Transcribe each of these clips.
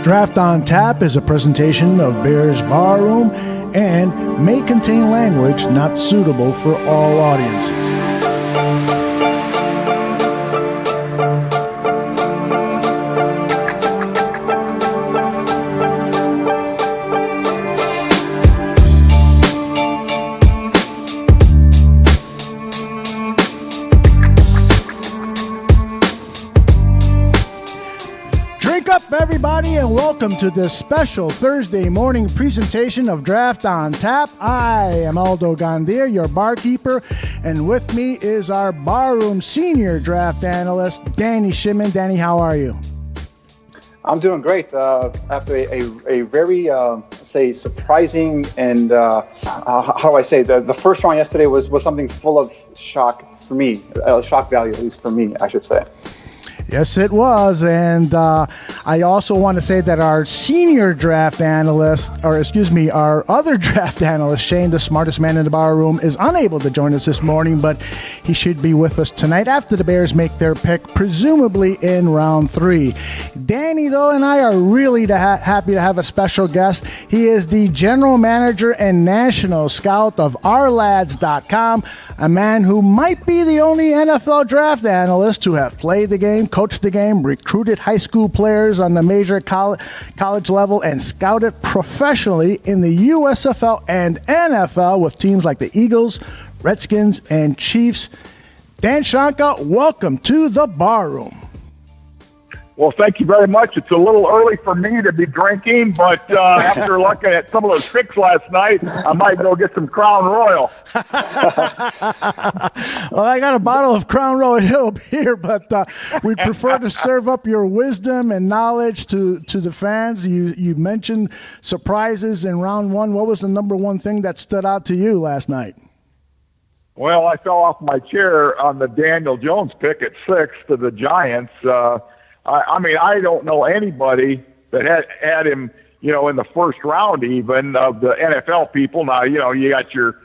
Draft on Tap is a presentation of Bears Barroom and may contain language not suitable for all audiences. Everybody, and welcome to this special Thursday morning presentation of Draft on Tap. I am Aldo Gandir, your barkeeper, and with me is our barroom senior draft analyst, Danny Shimon. Danny, how are you? I'm doing great. After a very, say, surprising and, how do I say, the first round yesterday was something full of shock for me, shock value, at least for me, I should say. Yes, it was. And I also want to say that our senior draft analyst, our other draft analyst, Shane, the smartest man in the bar room, is unable to join us this morning, but he should be with us tonight after the Bears make their pick, presumably in round 3. Danny, though, and I are really happy to have a special guest. He is the general manager and national scout of ourlads.com, a man who might be the only NFL draft analyst to have played the game, coached the game, recruited high school players on the major college level, and scouted professionally in the USFL and NFL with teams like the Eagles, Redskins, and Chiefs. Dan Shonka, welcome to the Bar Room. Well, thank you very much. It's a little early for me to be drinking, but after looking at some of those picks last night, I might go get some Crown Royal. Well, I got a bottle of Crown Royal here, but we prefer to serve up your wisdom and knowledge to the fans. You mentioned surprises in round 1. What was the number one thing that stood out to you last night? Well, I fell off my chair on the Daniel Jones pick at 6 to the Giants. I don't know anybody that had him, in the first round even of the NFL people. Now, you got your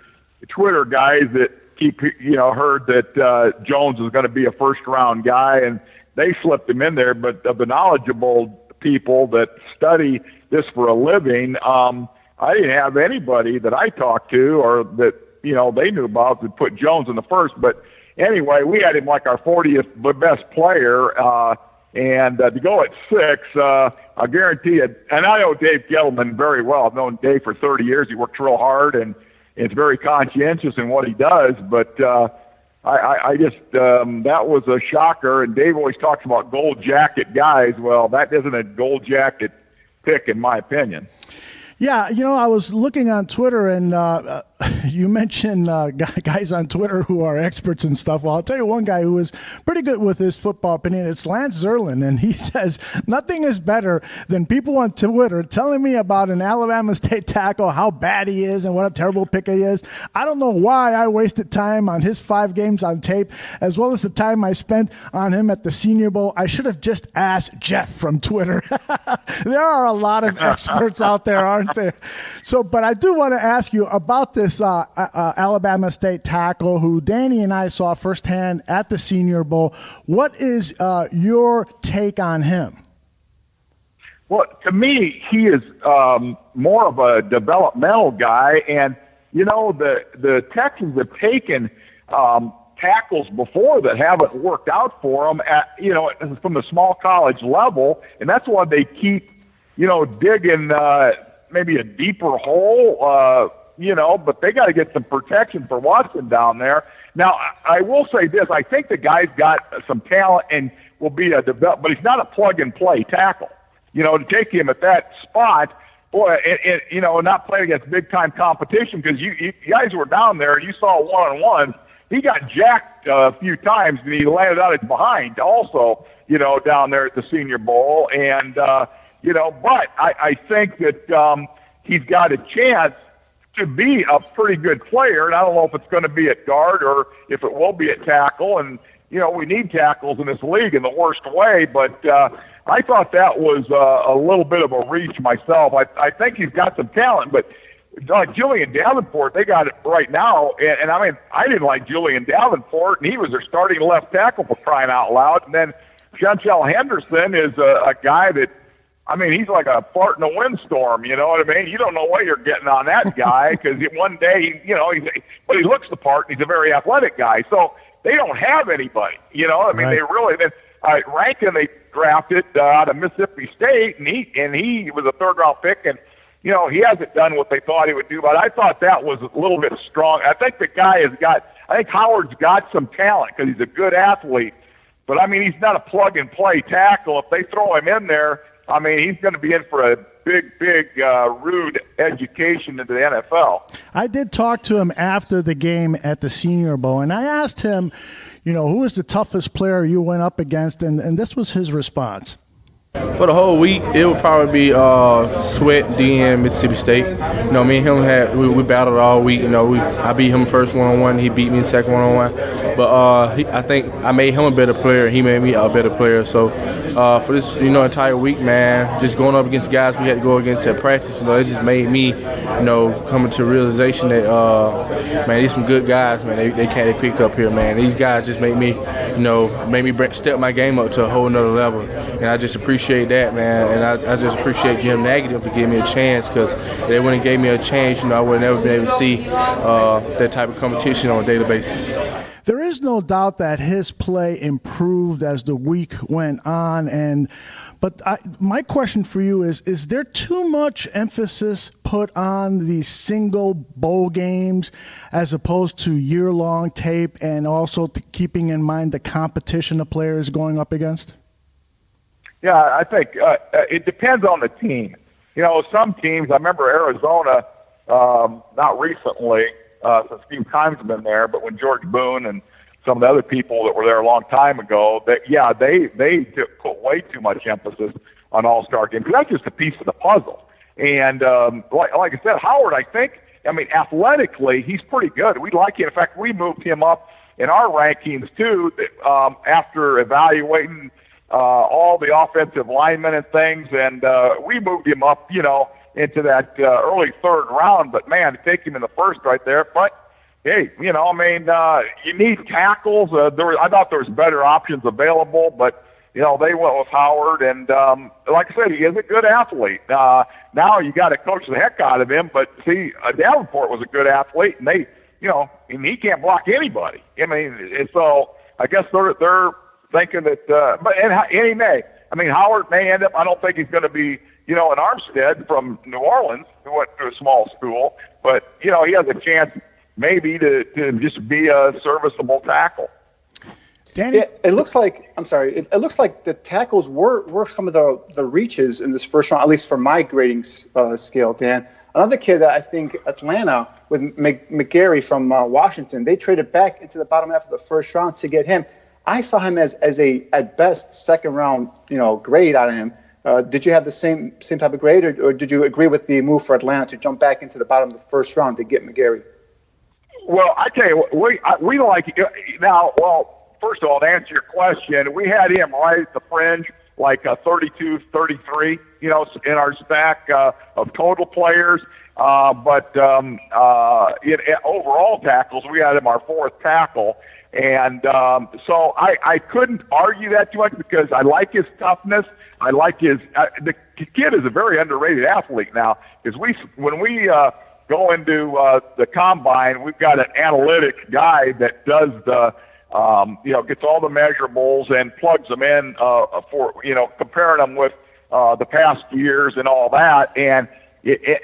Twitter guys that keep, heard that Jones is going to be a first-round guy, and they slipped him in there. But of the knowledgeable people that study this for a living, I didn't have anybody that I talked to or that, they knew about that put Jones in the first. But anyway, we had him like our 40th best player, and to go at 6, I guarantee it. And I know Dave Gettleman very well. I've known Dave for 30 years. He works real hard and is very conscientious in what he does. But I just that was a shocker. And Dave always talks about gold jacket guys. Well, that isn't a gold jacket pick, in my opinion. Yeah, I was looking on Twitter, and you mentioned guys on Twitter who are experts and stuff. Well, I'll tell you one guy who is pretty good with his football opinion. It's Lance Zerlin, and he says, nothing is better than people on Twitter telling me about an Alabama State tackle, how bad he is and what a terrible pick he is. I don't know why I wasted time on his 5 games on tape, as well as the time I spent on him at the Senior Bowl. I should have just asked Jeff from Twitter. There are a lot of experts out there, aren't there? So, but I do want to ask you about this Alabama State tackle who Danny and I saw firsthand at the Senior Bowl. What is your take on him? Well, to me, he is more of a developmental guy. And, the Texans have taken tackles before that haven't worked out for them at, from the small college level. And that's why they keep, digging maybe a deeper hole, but they got to get some protection for Watson down there. Now, I will say this. I think the guy's got some talent and will be but he's not a plug-and-play tackle. To take him at that spot, boy, and not playing against big-time competition, because you guys were down there, you saw one-on-one. He got jacked a few times, and he landed on his behind also, down there at the Senior Bowl. And, but I think that he's got a chance to be a pretty good player, and I don't know if it's going to be at guard or if it will be at tackle. And, we need tackles in this league in the worst way, but I thought that was a little bit of a reach myself. I think he's got some talent, but like Julian Davenport, they got it right now. And I didn't like Julian Davenport, and he was their starting left tackle for crying out loud. And then Chantel Henderson is a guy that I mean, he's like a fart in a windstorm. You know what I mean? You don't know what you're getting on that guy because one day, but he looks the part. And he's a very athletic guy. So they don't have anybody. You know, I mean, Right. they really. Rankin they drafted out of Mississippi State, and he was a third-round pick, and he hasn't done what they thought he would do. But I thought that was a little bit strong. I think the guy has got. I think Howard's got some talent because he's a good athlete. But I mean, he's not a plug-and-play tackle. If they throw him in there, I mean, he's going to be in for a big, rude education into the NFL. I did talk to him after the game at the Senior Bowl, and I asked him, who was the toughest player you went up against, and this was his response. For the whole week, it would probably be Sweat, DN, Mississippi State. Me and him we battled all week. I beat him first one-on-one. He beat me in second one-on-one. But I think I made him a better player. He made me a better player. So for this, entire week, man, just going up against guys we had to go against at practice, it just made me, coming to the realization that, man, these some good guys, man. They picked up here, man. These guys just made me, step my game up to a whole nother level. And I just appreciate that, man, and I just appreciate Jim Nagy for giving me a chance, because if they wouldn't have gave me a chance, I would have never been able to see that type of competition on a daily basis. There is no doubt that his play improved as the week went on, but my question for you is there too much emphasis put on these single bowl games as opposed to year-long tape, and also keeping in mind the competition the player is going up against? Yeah, I think it depends on the team. Some teams, I remember Arizona, not recently, since Steve Kimes has been there, but when George Boone and some of the other people that were there a long time ago, they put way too much emphasis on all-star games, because that's just a piece of the puzzle. And like I said, Howard, athletically, he's pretty good. We like him. In fact, we moved him up in our rankings, too, after evaluating all the offensive linemen and things, and we moved him up, into that early third round. But man, to take him in the first right there. But hey, you need tackles. I thought there was better options available, but they went with Howard, and like I said, he is a good athlete. Now you got to coach the heck out of him. But see, Davenport was a good athlete, and and he can't block anybody. And so I guess they're thinking that, and he may. Howard may end up. I don't think he's going to be, an Armstead from New Orleans who went to a small school, but he has a chance maybe to just be a serviceable tackle. Danny? Yeah, it looks like. I'm sorry. It looks like the tackles were some of the reaches in this first round, at least for my grading scale, Dan. Another kid that I think Atlanta with McGarry from Washington, they traded back into the bottom half of the first round to get him. I saw him as a at best second round grade out of him. Did you have the same type of grade, or did you agree with the move for Atlanta to jump back into the bottom of the first round to get McGarry? Well, I tell you what, we like now. Well, first of all, to answer your question, we had him right at the fringe, like 32, 33, in our stack of total players. But in overall tackles, we had him our fourth tackle. And so I couldn't argue that too much, because I like his toughness. I like his the kid is a very underrated athlete now, because when we go into the combine, we've got an analytic guy that does the gets all the measurables and plugs them in for comparing them with the past years and all that. And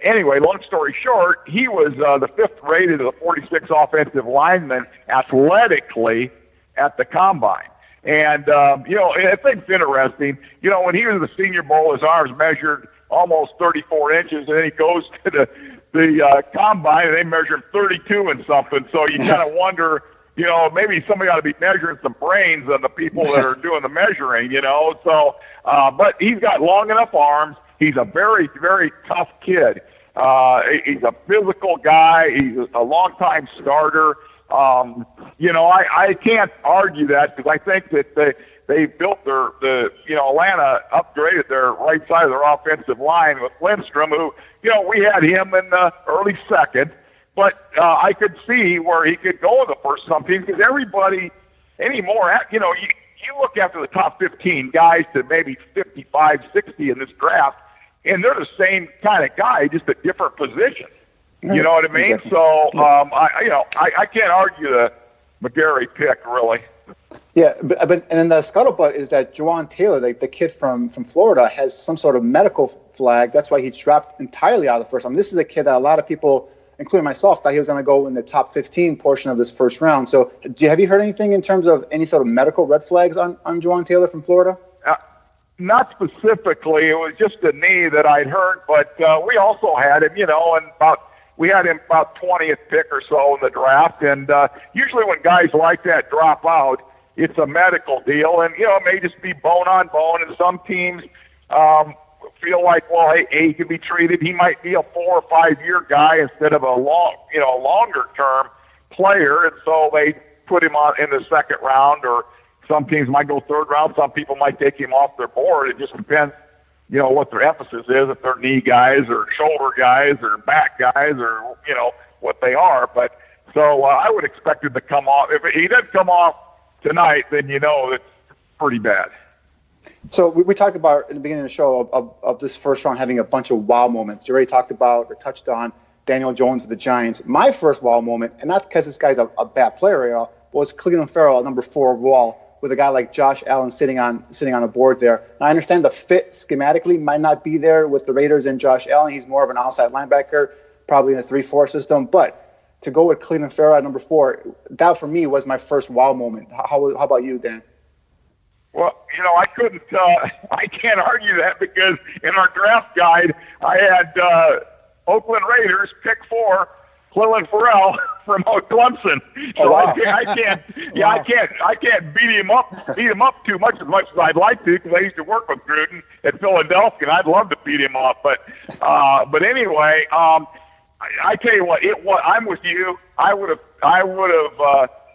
anyway, long story short, he was the fifth rated of the 46 offensive linemen athletically at the combine. And, I think it's interesting. When he was in the Senior Bowl, his arms measured almost 34 inches, and then he goes to the combine, and they measure him 32 and something. So you kind of wonder, maybe somebody ought to be measuring some brains on the people that are doing the measuring, So, but he's got long enough arms. He's a very, very tough kid. He's a physical guy. He's a long-time starter. I can't argue that, because I think that they built Atlanta upgraded their right side of their offensive line with Lindstrom, who, we had him in the early second, but I could see where he could go in the first some teams, because everybody anymore, you look after the top 15 guys to maybe 55, 60 in this draft, and they're the same kind of guy, just a different position. You know what I mean? Exactly. So, I can't argue the McGarry pick, really. Yeah, but and then the scuttlebutt is that Juwan Taylor, the kid from Florida, has some sort of medical flag. That's why he's dropped entirely out of the first round. This is a kid that a lot of people, including myself, thought he was going to go in the top 15 portion of this first round. So have you heard anything in terms of any sort of medical red flags on Juwan Taylor from Florida? Not specifically. It was just a knee that I'd heard, but we also had him, and we had him about 20th pick or so in the draft. And usually when guys like that drop out, it's a medical deal. And, it may just be bone on bone. And some teams feel like, well, hey, he can be treated. He might be a 4 or 5 year guy instead of a longer term player. And so they put him on in the second round, or some teams might go third round. Some people might take him off their board. It just depends, what their emphasis is, if they're knee guys or shoulder guys or back guys or, what they are. But so I would expect him to come off. If he doesn't come off tonight, then it's pretty bad. So we talked about in the beginning of the show of this first round having a bunch of wow moments. You already talked about or touched on Daniel Jones with the Giants. My first wow moment, and not because this guy's a bad player at all, was Cleveland Farrell at number 4 overall, with a guy like Josh Allen sitting on the board there. And I understand the fit schematically might not be there with the Raiders and Josh Allen. He's more of an outside linebacker, probably in a 3-4 system. But to go with Cleveland Farrell at number 4, that for me was my first wow moment. How about you, Dan? Well, I couldn't. I can't argue that, because in our draft guide, I had Oakland Raiders pick 4, Cleveland Farrell from Clemson. So oh, wow. I can't. Yeah, wow. I can't beat him up too much as I'd like to, because I used to work with Gruden at Philadelphia, and I'd love to beat him up. But anyway, I tell you what, I'm with you. I would have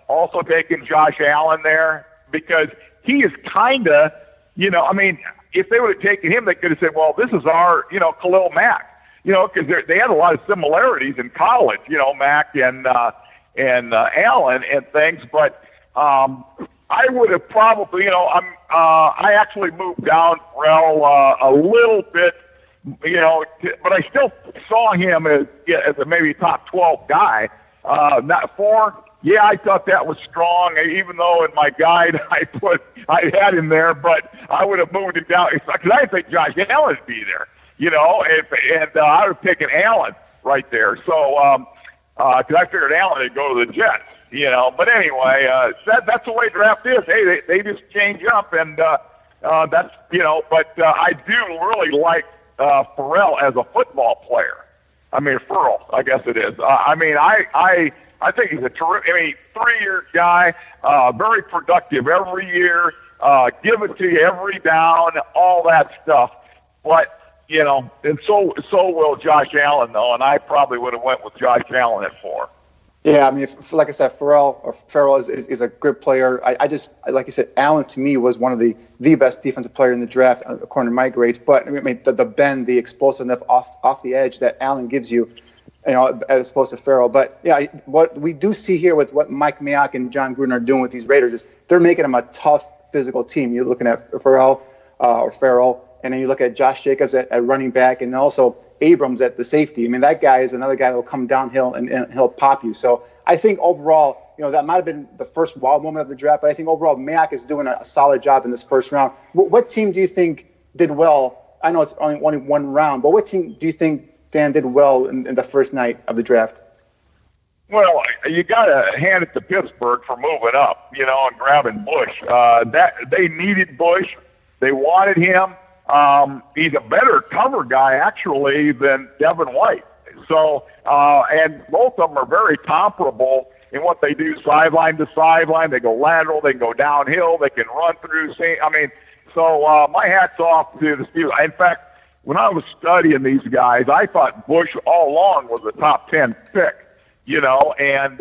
also taken Josh Allen there, because he is kind of, if they would have taken him, they could have said, well, this is our, Khalil Mack. Because they had a lot of similarities in college, Mack and Allen and things. But I would have probably, I actually moved down Farrell a little bit, but I still saw him as a maybe top 12 guy. Not 4. Yeah, I thought that was strong, even though in my guide I had him there, but I would have moved him down because I didn't think Josh Allen would be there. And I would have taken Allen right there. So, because I figured Allen would go to the Jets, But anyway, that's the way draft is. Hey, they just change up, and that's, But I do really like Farrell as a football player. Farrell, I guess it is. I think he's a terrific, 3-year guy, very productive every year, give it to you every down, all that stuff. But and so will Josh Allen, though, and I probably would have went with Josh Allen at 4. Yeah, like I said, Farrell is a good player. I just, like you said, Allen to me was one of the best defensive player in the draft according to my grades. But the bend, the explosiveness off the edge that Allen gives you, as opposed to Farrell. But yeah, what we do see here with what Mike Mayock and John Gruden are doing with these Raiders is they're making them a tough physical team. You're looking at Farrell, and then you look at Josh Jacobs at running back, and also Abrams at the safety. That guy is another guy that will come downhill and he'll pop you. So I think overall, that might have been the first wild moment of the draft, but I think overall Mayock is doing a solid job in this first round. What team do you think did well? I know it's only one round, but what team do you think, Dan, did well in the first night of the draft? Well, you got to hand it to Pittsburgh for moving up, and grabbing Bush. They needed Bush. They wanted him. He's a better cover guy, actually, than Devin White. So, and both of them are very comparable in what they do sideline to sideline. They go lateral, they can go downhill, they can run through. So my hat's off to the Steelers. In fact, when I was studying these guys, I thought Bush all along was a top 10 pick, and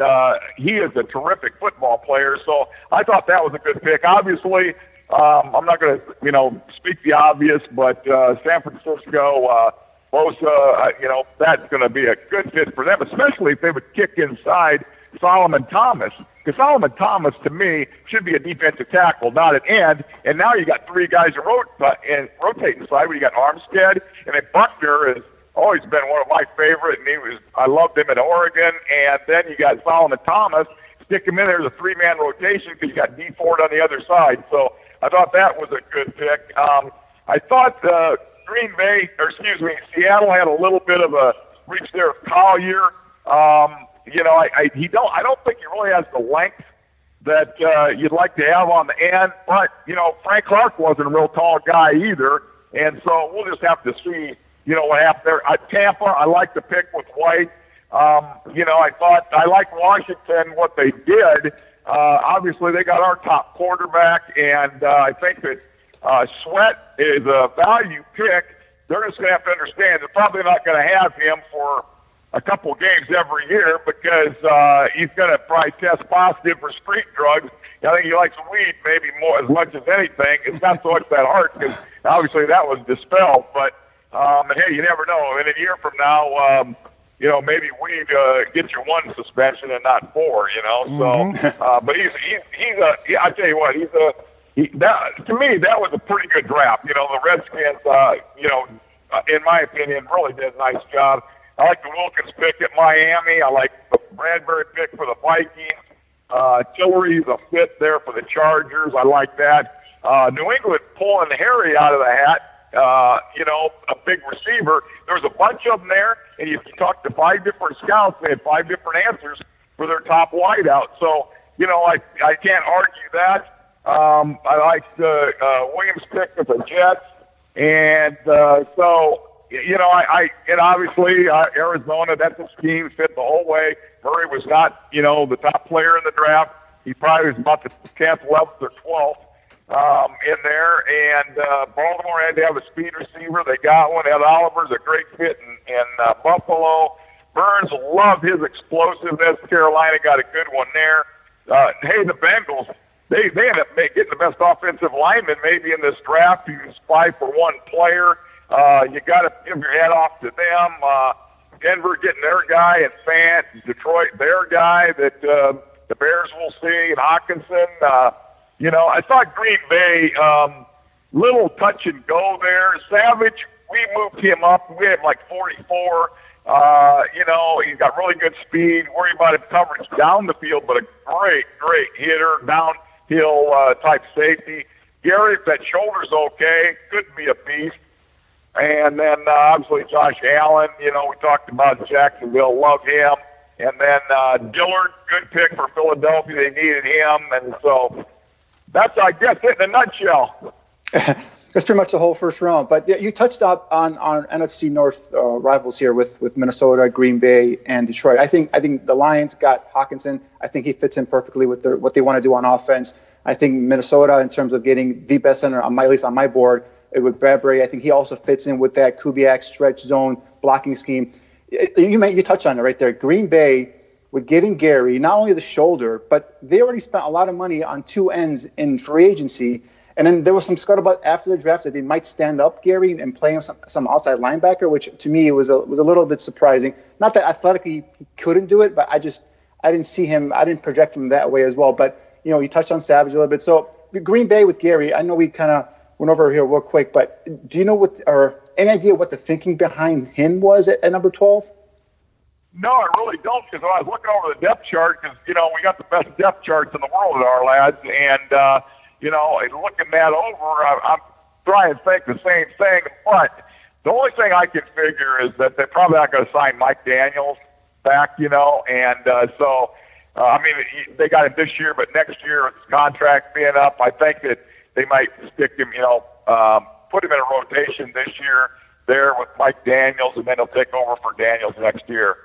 he is a terrific football player. So I thought that was a good pick. Obviously, I'm not going to, speak the obvious, but San Francisco, Bosa, that's going to be a good fit for them, especially if they would kick inside Solomon Thomas. Because Solomon Thomas, to me, should be a defensive tackle, not an end. And now you got three guys in rotating side where you got Armstead, and then Buckner has always been one of my favorite, and I loved him at Oregon. And then you got Solomon Thomas. Stick him in there as a three-man rotation because you got D Ford on the other side. So I thought that was a good pick. I thought Seattle had a little bit of a reach there of Collier. I don't think he really has the length that you'd like to have on the end. But, Frank Clark wasn't a real tall guy either. And so we'll just have to see, what happens there. Tampa, I like the pick with White. I like Washington, what they did. Obviously, they got our top quarterback, and I think that Sweat is a value pick. They're just going to have to understand they're probably not going to have him for a couple of games every year because he's going to probably test positive for street drugs. I think he likes weed maybe more as much as anything. It's not so much that hard because obviously that was dispelled. But, hey, you never know. In a year from now, maybe weed gets you one suspension and not four, So, but I tell you what, to me, that was a pretty good draft. The Redskins, in my opinion, really did a nice job. I like the Wilkins pick at Miami. I like the Bradbury pick for the Vikings. Tillery's a fit there for the Chargers. I like that. New England pulling Harry out of the hat. A big receiver. There was a bunch of them there, and if you talk to 5 different scouts, they had 5 different answers for their top wideout. So, I can't argue that. I liked Williams' pick with the Jets, and and obviously Arizona, that's a scheme fit the whole way. Murray was not, the top player in the draft. He probably was about the 10th, 11th, or 12th. In there, and Baltimore had to have a speed receiver. They got one. Ed Oliver's a great fit in Buffalo. Burns loved his explosiveness. Carolina got a good one there. Hey, the Bengals, they ended up getting the best offensive lineman maybe in this draft. You can spy for one player. You got to give your head off to them. Denver getting their guy, and Fant, Detroit their guy that the Bears will see, and Hawkinson. I thought Green Bay, little touch and go there. Savage, we moved him up. We had him like 44. He's got really good speed. Worry about his coverage down the field, but a great hitter, downhill type safety. Gary, if that shoulder's okay, could be a beast. And then obviously Josh Allen, we talked about Jacksonville, love him. And then Dillard, good pick for Philadelphia. They needed him, and so that's, I guess, it in a nutshell. That's pretty much the whole first round. But you touched up on NFC North rivals here with Minnesota, Green Bay, and Detroit. I think the Lions got Hawkinson. I think he fits in perfectly with what they want to do on offense. I think Minnesota, in terms of getting the best center, at least on my board, with Bradbury, I think he also fits in with that Kubiak stretch zone blocking scheme. You touched on it right there. Green Bay, with getting Gary, not only the shoulder, but they already spent a lot of money on 2 ends in free agency. And then there was some scuttlebutt after the draft that they might stand up Gary and play him some outside linebacker, which to me was a little bit surprising. Not that athletically he couldn't do it, but I didn't see him. I didn't project him that way as well. But you touched on Savage a little bit. So Green Bay with Gary, I know we kind of went over here real quick, but do you know any idea what the thinking behind him was at number 12? No, I really don't, because I was looking over the depth chart, because, we got the best depth charts in the world at our lads, and, looking that over, I'm trying to think the same thing, but the only thing I can figure is that they're probably not going to sign Mike Daniels back, and they got him this year, but next year, with his contract being up, I think that they might stick him, put him in a rotation this year there with Mike Daniels, and then he'll take over for Daniels next year.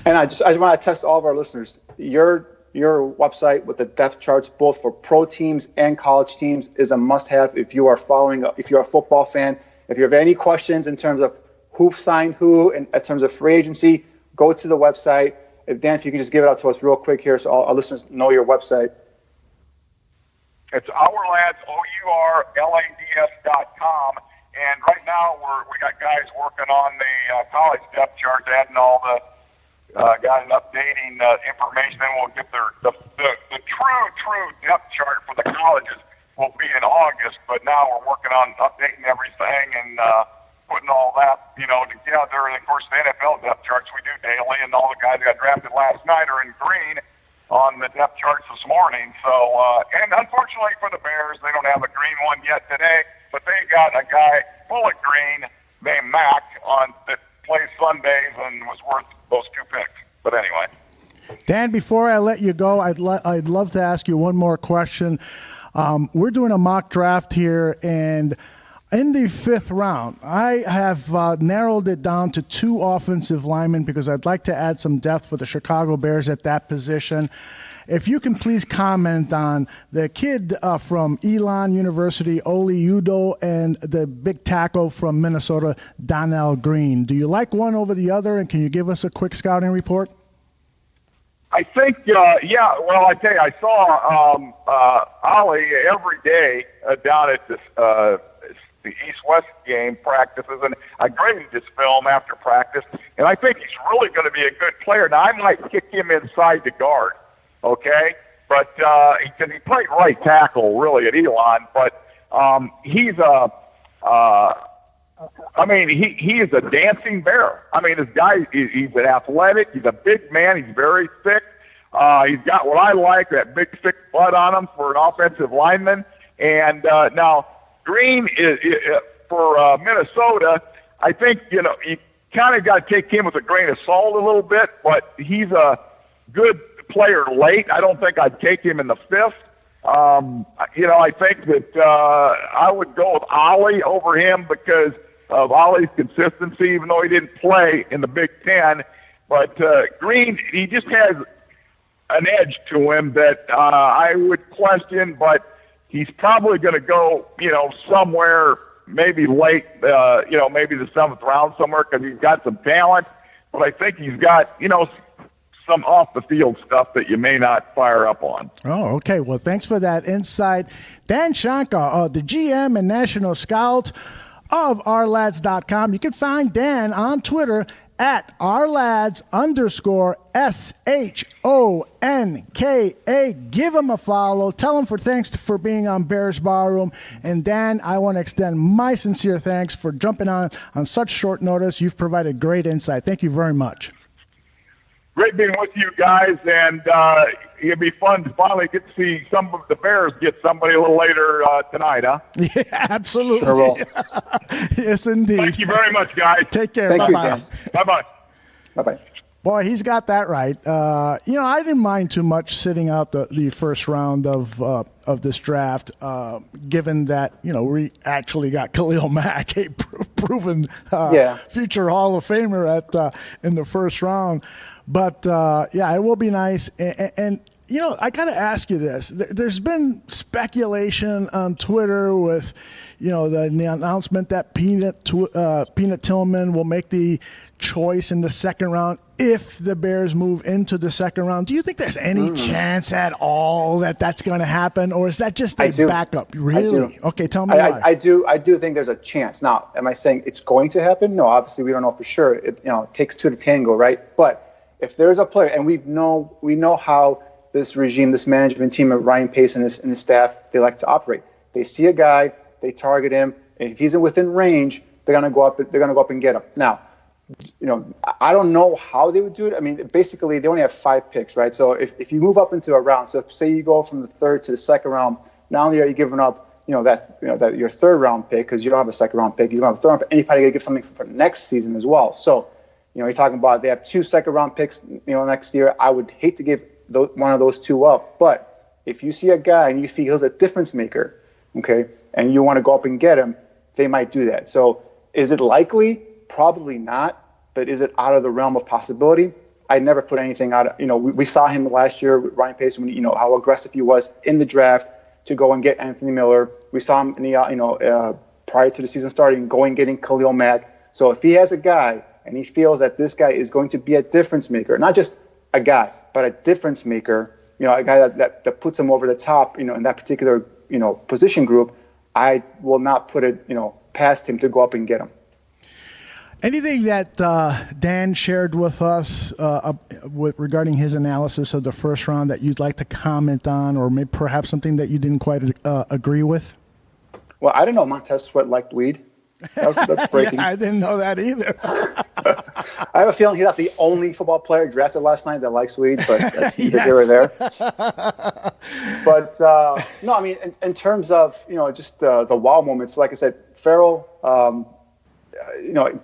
And I just want to test all of our listeners. Your website with the depth charts, both for pro teams and college teams, is a must-have if you are if you're a football fan. If you have any questions in terms of who signed who, and in terms of free agency, go to the website. Dan, if you could just give it out to us real quick here, so all our listeners know your website. It's OurLads, OurLads.com. And right now we got guys working on the college depth chart, adding all the got an updating information, and we'll get the true depth chart for the colleges will be in August. But now we're working on updating everything and putting all that, together. And of course, the NFL depth charts we do daily, and all the guys that got drafted last night are in green on the depth charts this morning. So, and unfortunately for the Bears, they don't have a green one yet today, but they got a guy full of green named Mac that plays Sundays and was worth those 2 picks. But anyway. Dan, before I let you go, I'd love to ask you one more question. We're doing a mock draft here, and in the 5th round, I have narrowed it down to 2 offensive linemen because I'd like to add some depth for the Chicago Bears at that position. If you can please comment on the kid from Elon University, Oli Udoh, and the big tackle from Minnesota, Donnell Green. Do you like one over the other, and can you give us a quick scouting report? I think, well, I tell you, I saw Ollie every day down at this the East-West game practices, and I graded his film after practice, and I think he's really going to be a good player. Now, I might kick him inside the guard, okay? But he played right tackle, really, at Elon, but he is a dancing bear. I mean, this guy, he's an athletic, he's a big man, he's very thick. He's got what I like, that big, thick butt on him for an offensive lineman. And now, Green is for Minnesota. I think you kind of got to take him with a grain of salt a little bit, but he's a good player late. I don't think I'd take him in the 5th. I think that I would go with Ollie over him because of Ollie's consistency, even though he didn't play in the Big Ten. But Green, he just has an edge to him that I would question, but he's probably going to go, somewhere maybe late, maybe the 7th round somewhere because he's got some talent. But I think he's got, some off-the-field stuff that you may not fire up on. Oh, okay. Well, thanks for that insight. Dan Shonka, the GM and national scout of ourlads.com. You can find Dan on Twitter at ourlads_SHONKA. Give him a follow. Tell him thanks for being on Bears Barroom. And Dan, I want to extend my sincere thanks for jumping on such short notice. You've provided great insight. Thank you very much. Great being with you guys, and it'll be fun to finally get to see some of the Bears get somebody a little later tonight, huh? Yeah, absolutely. Sure will. Yes, indeed. Thank you very much, guys. Take care. Thank you, Bye-bye. Dan. Bye-bye. Bye-bye. Boy, he's got that right. I didn't mind too much sitting out the first round of this draft, given that, we actually got Khalil Mack, a proven future Hall of Famer in the first round. But, it will be nice. And I got to ask you this. There's been speculation on Twitter with, the announcement that Peanut Tillman will make the choice in the 2nd round if the Bears move into the 2nd round. Do you think there's any chance at all that that's going to happen, or is that just a backup? Really? Okay, tell me why. I do think there's a chance. Now, am I saying it's going to happen? No, obviously we don't know for sure. It takes 2 to tango, right? But if there's a player, and we know how this regime, this management team of Ryan Pace and his staff, they like to operate. They see a guy, they target him, and if he's within range, they're gonna go up and get him. Now, I don't know how they would do it. I mean, basically, they only have 5 picks, right? So if you move up into a round, so if, say you go from the 3rd to the 2nd round, not only are you giving up, that your 3rd round pick because you don't have a 2nd round pick, you don't have a 3rd round pick, and you probably gotta give something for next season as well. So, you're talking about they have 2 2nd round picks, next year. I would hate to give one of those 2 up, but if you see a guy and you feel he's a difference maker, okay, and you want to go up and get him, they might do that. So, is it likely? Probably not. But is it out of the realm of possibility? I never put anything out. We saw him last year with Ryan Pace when how aggressive he was in the draft to go and get Anthony Miller. We saw him in the prior to the season starting, getting Khalil Mack. So if he has a guy and he feels that this guy is going to be a difference maker, not just a guy, but a difference maker, a guy that puts him over the top, in that particular position group, I will not put it past him to go up and get him. Anything that Dan shared with us regarding his analysis of the first round that you'd like to comment on, or maybe perhaps something that you didn't quite agree with? Well, I didn't know Montez Sweat liked weed. That's breaking. Yeah, I didn't know that either. I have a feeling he's not the only football player drafted last night that likes weed, but that's neither here or there. But no, I mean, in terms of just the wow moments, like I said, Farrell,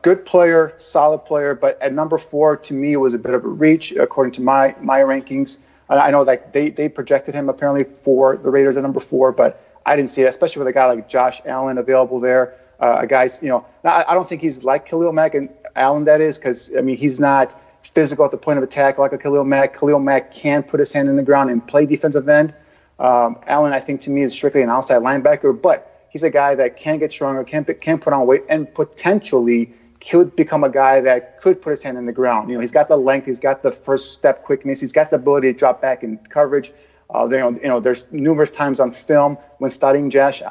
good player, solid player, but at number 4 to me was a bit of a reach according to my rankings. I know that they projected him apparently for the Raiders at number 4, but I didn't see it, especially with a guy like Josh Allen available there. A guy's, I don't think he's like Khalil Mack and Allen, that is, because, I mean, he's not physical at the point of attack like a Khalil Mack. Khalil Mack can put his hand in the ground and play defensive end. Allen, I think, to me, is strictly an outside linebacker, but he's a guy that can get stronger, can put on weight, and potentially could become a guy that could put his hand in the ground. He's got the length, he's got the first step quickness, he's got the ability to drop back in coverage. There's numerous times on film when studying Josh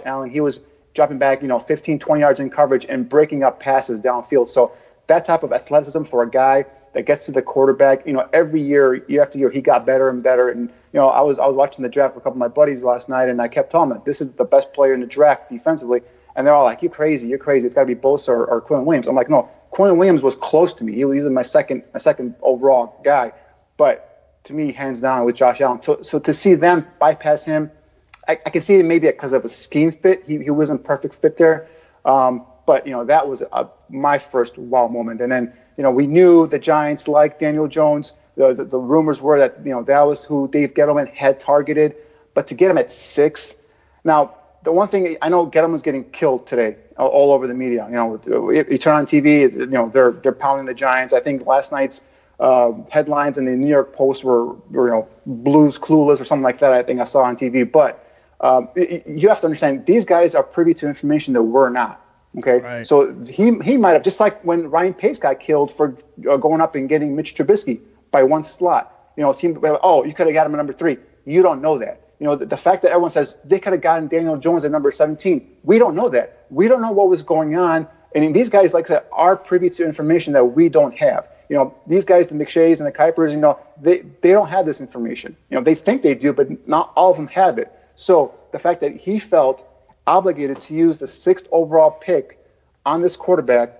Allen, he was dropping back, 15, 20 yards in coverage and breaking up passes downfield. So that type of athleticism for a guy that gets to the quarterback, every year after year, he got better and better. And, I was watching the draft with a couple of my buddies last night, and I kept telling them, this is the best player in the draft defensively. And they're all like, you're crazy. It's got to be Bosa or Quinn Williams. I'm like, no, Quinn Williams was close to me. He was my second overall guy. But to me, hands down, with Josh Allen. So to see them bypass him, I can see it maybe because of a scheme fit. He wasn't a perfect fit there. But, that was my first wow moment. And then, we knew the Giants liked Daniel Jones. The rumors were that, that was who Dave Gettleman had targeted. But to get him at 6. Now, the one thing, I know Gettleman's getting killed today all over the media. You turn on TV, they're pounding the Giants. I think last night's headlines in the New York Post were Blues Clueless or something like that, I think I saw on TV. But you have to understand, these guys are privy to information that we're not. Okay, right. So he might have, just like when Ryan Pace got killed for going up and getting Mitch Trubisky by one slot. You could have got him at number 3. You don't know that. The fact that everyone says they could have gotten Daniel Jones at number 17. We don't know that. We don't know what was going on. And these guys, like I said, are privy to information that we don't have. These guys, the McShays and the Kuipers, they don't have this information. They think they do, but not all of them have it. So the fact that he felt obligated to use the 6th overall pick on this quarterback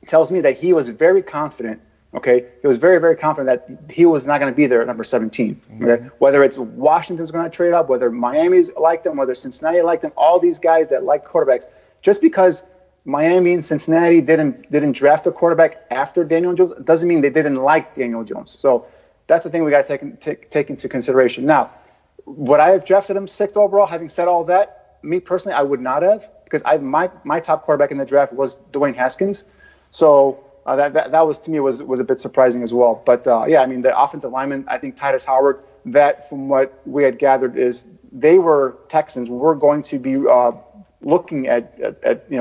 tells me that he was very confident. Okay, he was very, very confident that he was not going to be there at number 17. Okay, Whether it's Washington's going to trade up, whether Miami's liked him, whether Cincinnati liked him, all these guys that like quarterbacks, just because Miami and Cincinnati didn't draft a quarterback after Daniel Jones doesn't mean they didn't like Daniel Jones. So that's the thing we got to take into consideration. Now, would I have drafted him 6th overall? Having said all that, me personally, I would not have, because my top quarterback in the draft was Dwayne Haskins. So that was, to me, was a bit surprising as well. But the offensive lineman, I think Titus Howard, that from what we had gathered is Texans were going to be looking at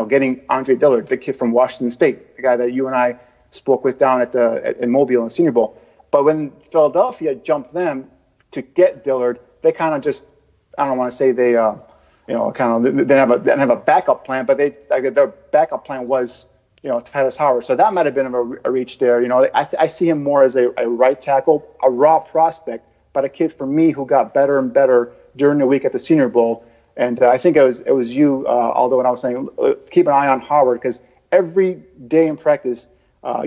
getting Andre Dillard, the kid from Washington State, the guy that you and I spoke with down at Mobile in the Senior Bowl. But when Philadelphia jumped them to get Dillard, they kind of just, I don't want to say they didn't have a backup plan, but their backup plan was Titus Howard. So that might have been a reach there. I see him more as a right tackle, a raw prospect, but a kid for me who got better and better during the week at the Senior Bowl. And I think it was you, Aldo, when I was saying keep an eye on Howard, because every day in practice,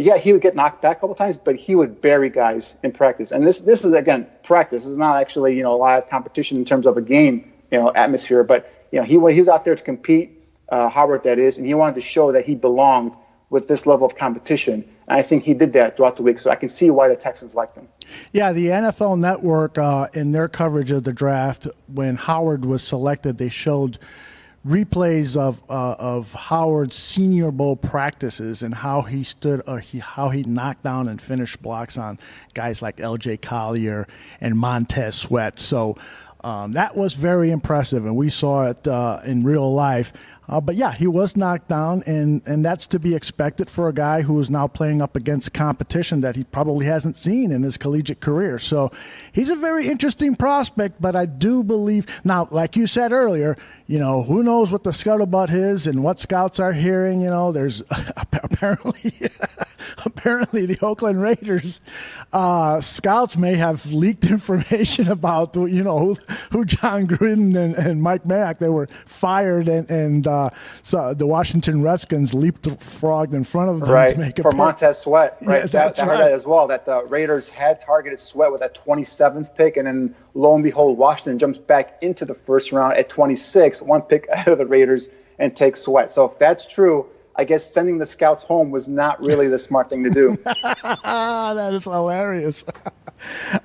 he would get knocked back a couple times, but he would bury guys in practice. And this is, again, practice. This is not actually live competition in terms of a game atmosphere. But he was out there to compete, Howard that is, and he wanted to show that he belonged with this level of competition. And I think he did that throughout the week. So I can see why the Texans liked him. Yeah, the NFL Network, in their coverage of the draft, when Howard was selected, they showed replays of Howard's Senior Bowl practices and how he stood, how he knocked down and finished blocks on guys like L.J. Collier and Montez Sweat. So That was very impressive, and we saw it in real life. But yeah, he was knocked down, and that's to be expected for a guy who is now playing up against competition that he probably hasn't seen in his collegiate career. So he's a very interesting prospect, but I do believe, now, like you said earlier, who knows what the scuttlebutt is and what scouts are hearing. There's apparently the Oakland Raiders scouts may have leaked information about, who John Gruden and Mike Mayock. They were fired, and so the Washington Redskins leapfrogged in front of them to make a for pick. Montez Sweat. Right, Yeah, that's I heard right. that as well. That the Raiders had targeted Sweat with that 27th pick, and then lo and behold, Washington jumps back into the first round at 26, one pick ahead of the Raiders, and takes Sweat. So if that's true, I guess sending the scouts home was not really the smart thing to do. That is hilarious.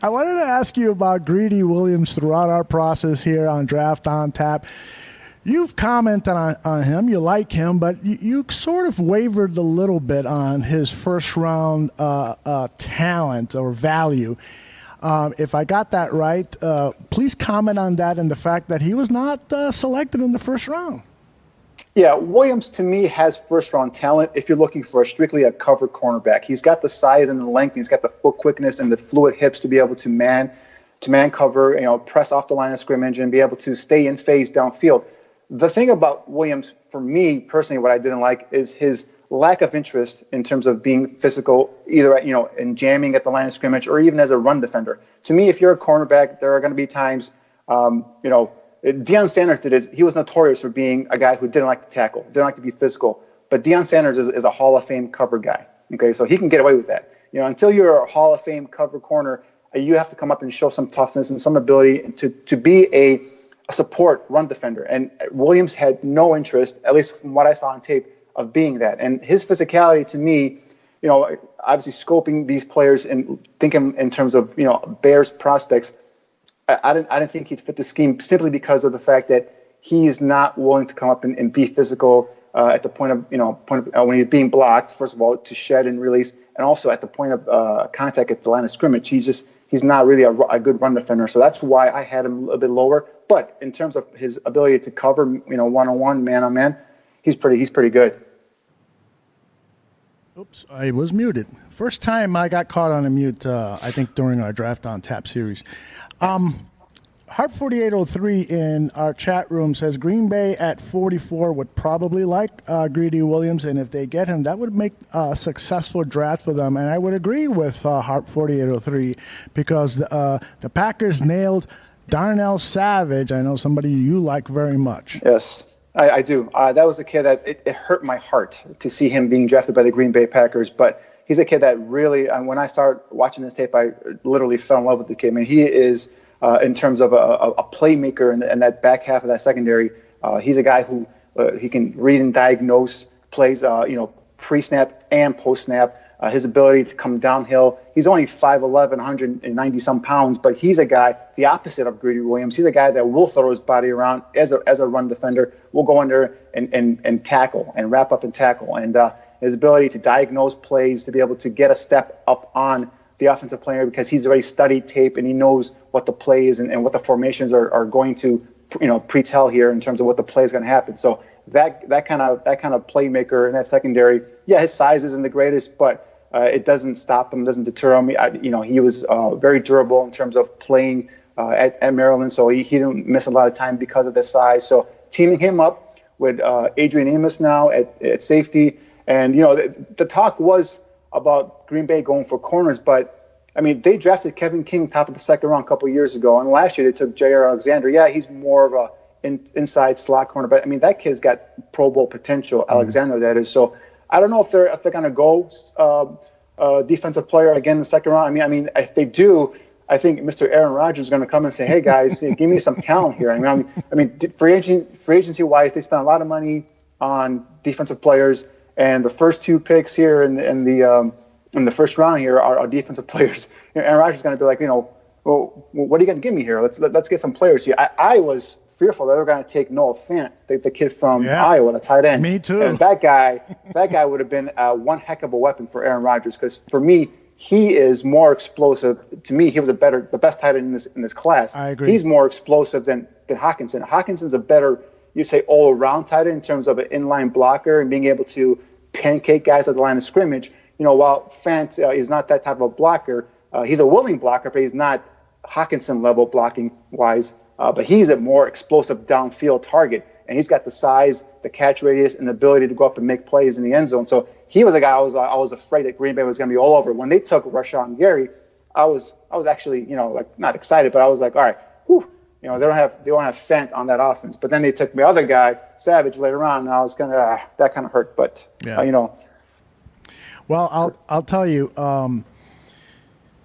I wanted to ask you about Greedy Williams throughout our process here on Draft on Tap. You've commented on him. You like him, but you sort of wavered a little bit on his first round talent or value. If I got that right, please comment on that and the fact that he was not selected in the first round. Yeah, Williams to me has first-round talent if you're looking for strictly a cover cornerback. He's got the size and the length. He's got the foot quickness and the fluid hips to be able to man cover, press off the line of scrimmage and be able to stay in phase downfield. The thing about Williams, for me personally, what I didn't like is his lack of interest in terms of being physical, either in jamming at the line of scrimmage or even as a run defender. To me, if you're a cornerback, there are going to be times, Deion Sanders did it. He was notorious for being a guy who didn't like to tackle, didn't like to be physical. But Deion Sanders is a Hall of Fame cover guy. Okay, so he can get away with that. Until you're a Hall of Fame cover corner, you have to come up and show some toughness and some ability to be a support run defender. And Williams had no interest, at least from what I saw on tape, of being that. And his physicality, to me, obviously scoping these players and thinking in terms of Bears prospects, I didn't think he'd fit the scheme simply because of the fact that he is not willing to come up and be physical at the point of when he's being blocked. First of all, to shed and release, and also at the point of contact at the line of scrimmage. He's not really a good run defender. So that's why I had him a little bit lower. But in terms of his ability to cover, one-on-one, man-on-man, he's pretty good. Oops, I was muted. First time I got caught on a mute, I think, during our Draft on Tap series. Heart 4803 in our chat room says Green Bay at 44 would probably like Greedy Williams, and if they get him, that would make a successful draft for them. And I would agree with Heart 4803 because the Packers nailed Darnell Savage. I know somebody you like very much. Yes, I do. That was a kid that it hurt my heart to see him being drafted by the Green Bay Packers, but he's a kid that really, when I started watching this tape, I literally fell in love with the kid. I mean, he is, in terms of a playmaker and that back half of that secondary, he's a guy who he can read and diagnose plays, pre-snap and post-snap. His ability to come downhill. He's only 5'11", 190-some pounds, but he's a guy, the opposite of Greedy Williams. He's a guy that will throw his body around as a run defender, will go under and tackle and wrap up and tackle. And his ability to diagnose plays, to be able to get a step up on the offensive player because he's already studied tape and he knows what the play is and what the formations are going to pre-tell here in terms of what the play is going to happen. So that kind of playmaker in that secondary, yeah, his size isn't the greatest, but it doesn't stop him, doesn't deter him. He was very durable in terms of playing at Maryland, so he didn't miss a lot of time because of the size. So teaming him up with Adrian Amos now at safety, and the talk was about Green Bay going for corners, but I mean they drafted Kevin King top of the second round a couple of years ago, and last year they took Jair Alexander. Yeah, he's more of a inside slot corner, but I mean that kid's got Pro Bowl potential. Alexander, that is. So I don't know if they're going to go defensive player again in the second round. I mean, if they do, I think Mr. Aaron Rodgers is going to come and say, "Hey guys, give me some talent here." I mean, free agency wise, they spent a lot of money on defensive players, and the first two picks here in the first round here are defensive players. Aaron Rodgers is going to be like, well, what are you going to give me here? Let's get some players here. I was fearful that they were going to take Noah Fant, the kid from Iowa, the tight end. Me too. And that guy would have been one heck of a weapon for Aaron Rodgers because for me, he is more explosive. To me, he was the best tight end in this class. I agree. He's more explosive than Hockenson. Hawkinson's a better, you say, all-around tight end in terms of an inline blocker and being able to pancake guys at the line of scrimmage. While Fant is not that type of a blocker, he's a willing blocker, but he's not Hockenson level blocking wise. But he's a more explosive downfield target, and he's got the size, the catch radius, and the ability to go up and make plays in the end zone. So he was a guy I was afraid that Green Bay was going to be all over. When they took Rashawn Gary, I was actually not excited, but I was like, all right, whew, they don't have Fant on that offense. But then they took my other guy, Savage, later on, and I was that kind of hurt. But Well, I'll tell you.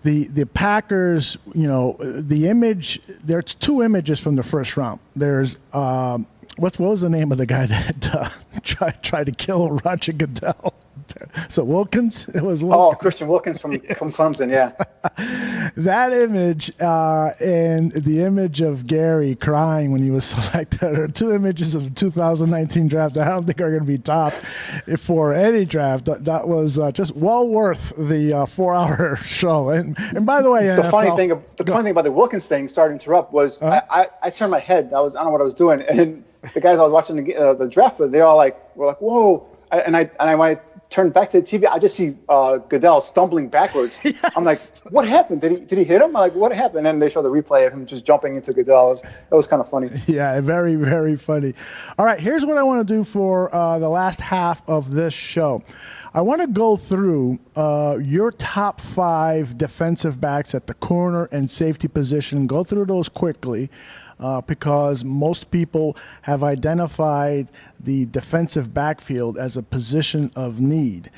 The Packers, the image. There's two images from the first round. There's what was the name of the guy that tried to kill Roger Goodell? So Wilkins? It was Wilkins. Oh, Christian Wilkins from Clemson, yeah. That image and the image of Gary crying when he was selected are two images of the 2019 draft that I don't think are going to be topped for any draft. That was just well worth the 4-hour show. And by the way, the funny thing about the Wilkins thing, sorry to interrupt, was I turned my head. I don't know what I was doing, and the guys I was watching the draft with, they all were like, whoa. And I went. Turned back to the TV, I just see Goodell stumbling backwards. Yes. I'm like, what happened? Did he hit him? I'm like, what happened? And then they show the replay of him just jumping into Goodell. That was kind of funny. Yeah, very, very funny. All right, here's what I want to do for the last half of this show. I want to go through your top 5 defensive backs at the corner and safety position, go through those quickly. Because most people have identified the defensive backfield as a position of need.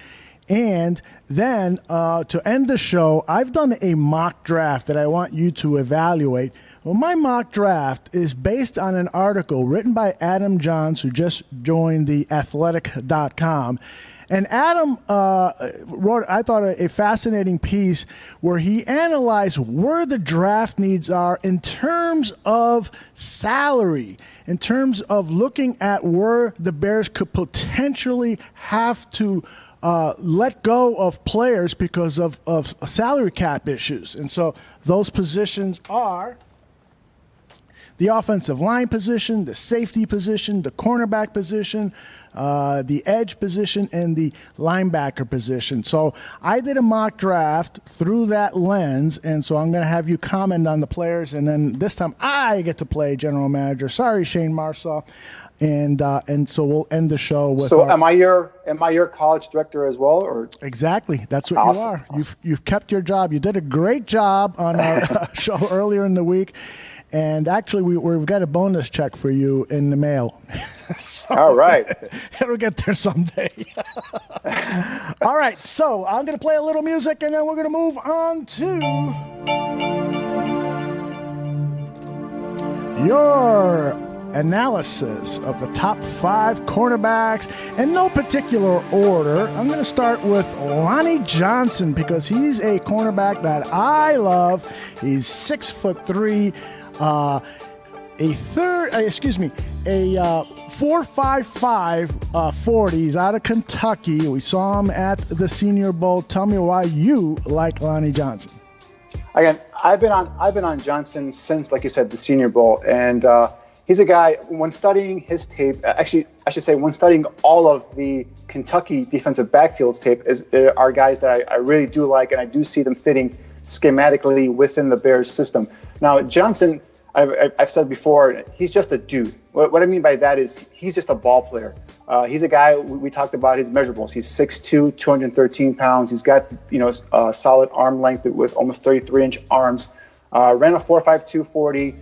And then to end the show, I've done a mock draft that I want you to evaluate. Well, my mock draft is based on an article written by Adam Johns, who just joined the athletic.com. And Adam wrote, I thought, a fascinating piece where he analyzed where the draft needs are in terms of salary, in terms of looking at where the Bears could potentially have to let go of players because of salary cap issues. And so those positions are the offensive line position, the safety position, the cornerback position, the edge position, and the linebacker position. So I did a mock draft through that lens, and so I'm going to have you comment on the players, and then this time I get to play general manager. Sorry, Shane Marsaw. And so we'll end the show with. So am I your college director as well, or? Exactly, that's what awesome. You are. Awesome. You've kept your job. You did a great job on our show earlier in the week. And actually, we've got a bonus check for you in the mail. So, all right. It'll get there someday. All right. So I'm going to play a little music, and then we're going to move on to your analysis of the top 5 cornerbacks in no particular order. I'm going to start with Lonnie Johnson because he's a cornerback that I love. He's 6'3". A 4.55 40. He's out of Kentucky. We saw him at the Senior Bowl. Tell me why you like Lonnie Johnson. Again, I've been on Johnson since, like you said, the Senior Bowl, and he's a guy. When studying his tape, actually, I should say, when studying all of the Kentucky defensive backfields tape, are guys that I really do like, and I do see them fitting schematically within the Bears system. Now, Johnson, I've said before, he's just a dude. What I mean by that is he's just a ball player. He's a guy, we talked about his measurables. He's 6'2", 213 pounds. He's got, a solid arm length with almost 33-inch arms. Ran a 4.52 40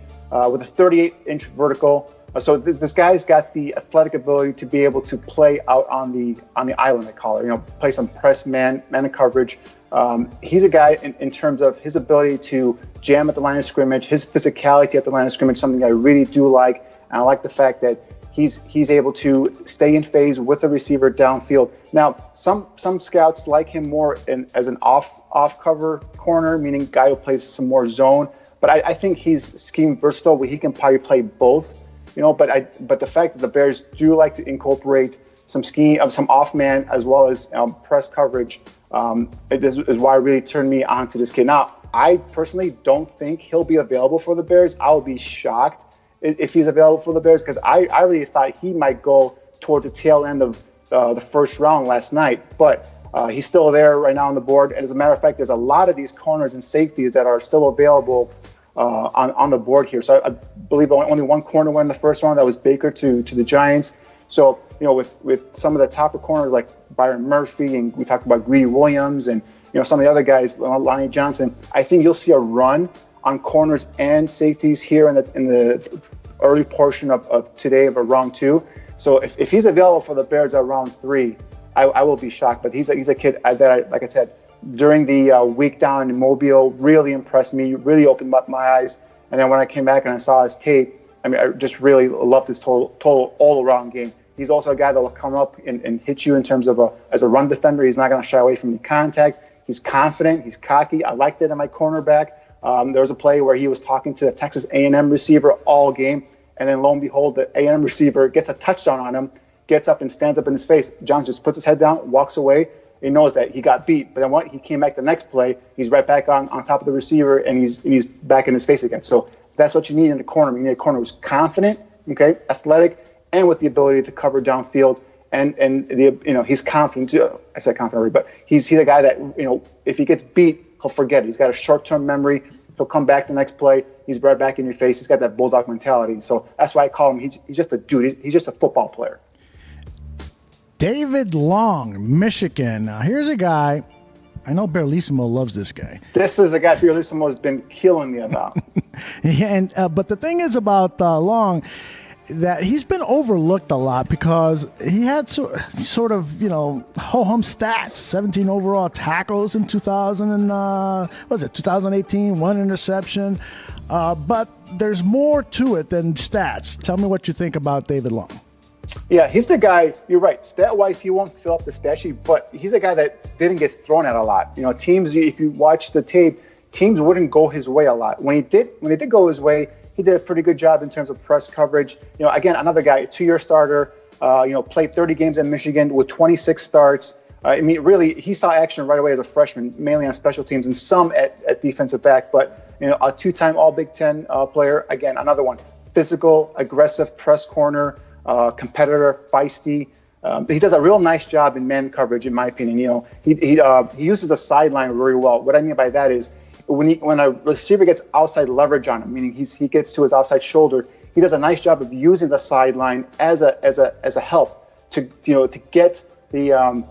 with a 38-inch vertical. So this guy's got the athletic ability to be able to play out on the island, they call it. Play some press man coverage. He's a guy in terms of his ability to jam at the line of scrimmage, his physicality at the line of scrimmage, something I really do like. And I like the fact that he's able to stay in phase with the receiver downfield. Now, some scouts like him more as an off cover corner, meaning guy who plays some more zone. But I think he's scheme versatile, where he can probably play both. But the fact that the Bears do like to incorporate some scheme, some off man, as well as press coverage. It is why it really turned me on to this kid. Now, I personally don't think he'll be available for the Bears. I'll be shocked if he's available for the Bears, because I really thought he might go towards the tail end of the first round last night. But he's still there right now on the board. And as a matter of fact, there's a lot of these corners and safeties that are still available on the board here. So I believe only one corner went in the first round. That was Baker to the Giants. So, with some of the topper corners like Byron Murphy, and we talked about Greedy Williams, and some of the other guys, Lonnie Johnson, I think you'll see a run on corners and safeties here in the early portion of today of a round 2. So if he's available for the Bears at round 3, I will be shocked. But he's a kid that, like I said, during the week down in Mobile, really impressed me, really opened up my eyes. And then when I came back and I saw his tape, I just really loved his total all-around game. He's also a guy that will come up and hit you in terms of as a run defender. He's not going to shy away from the contact. He's confident. He's cocky. I liked it in my cornerback. There was a play where he was talking to a Texas A&M receiver all game, and then lo and behold, the A&M receiver gets a touchdown on him, gets up and stands up in his face. John just puts his head down, walks away. He knows that he got beat. But then when he came back the next play, he's right back on top of the receiver, and he's back in his face again. So that's what you need in a corner. You need a corner who's confident, athletic, and with the ability to cover downfield. And he's confident too. I said confident already, but he's the guy that, if he gets beat, he'll forget it. He's got a short-term memory. He'll come back the next play. He's right back in your face. He's got that bulldog mentality. So that's why I call him. He's just a dude. He's just a football player. David Long, Michigan. Now, here's a guy. I know Berlissimo loves this guy. This is a guy Berlissimo has been killing me about. But the thing is about Long, that he's been overlooked a lot because he had sort of, ho-hum stats, 17 overall tackles in 2018, 1 interception. But there's more to it than stats. Tell me what you think about David Long. Yeah, he's the guy, you're right. Stat-wise, he won't fill up the stat sheet, but he's a guy that didn't get thrown at a lot. Teams, if you watch the tape, teams wouldn't go his way a lot. When they did go his way, he did a pretty good job in terms of press coverage. Again, another guy, a 2-year starter, played 30 games at Michigan with 26 starts. Really, he saw action right away as a freshman, mainly on special teams and some at defensive back. But, a 2-time All-Big Ten player. Again, another one, physical, aggressive press corner, competitor, feisty. He does a real nice job in man coverage, in my opinion. He uses the sideline very well. What I mean by that is, when a receiver gets outside leverage on him, meaning he gets to his outside shoulder, he does a nice job of using the sideline as a help to get the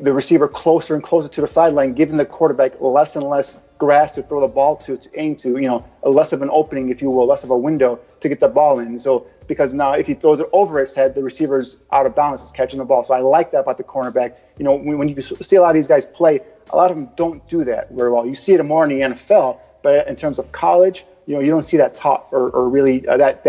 receiver closer and closer to the sideline, giving the quarterback less and less grass to throw the ball to aim to, less of an opening, if you will, less of a window to get the ball in. So because now if he throws it over his head, the receiver's out of bounds, catching the ball. So I like that about the cornerback. When you see a lot of these guys play, a lot of them don't do that very well. You see it more in the NFL, but in terms of college, you don't see that taught or really that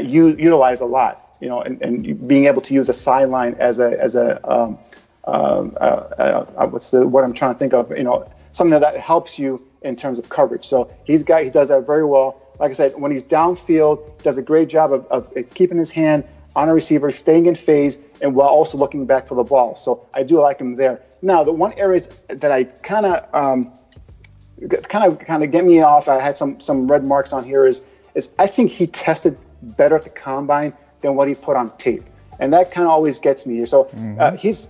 utilized a lot. And being able to use a sideline as a what's the word I'm trying to think of? Something that helps you in terms of coverage. So he does that very well. Like I said, when he's downfield, does a great job of keeping his hand on a receiver, staying in phase, and while also looking back for the ball. So I do like him there. Now, the one areas that I kind of get me off, I had some red marks on here, is I think he tested better at the combine than what he put on tape. And that kind of always gets me. So his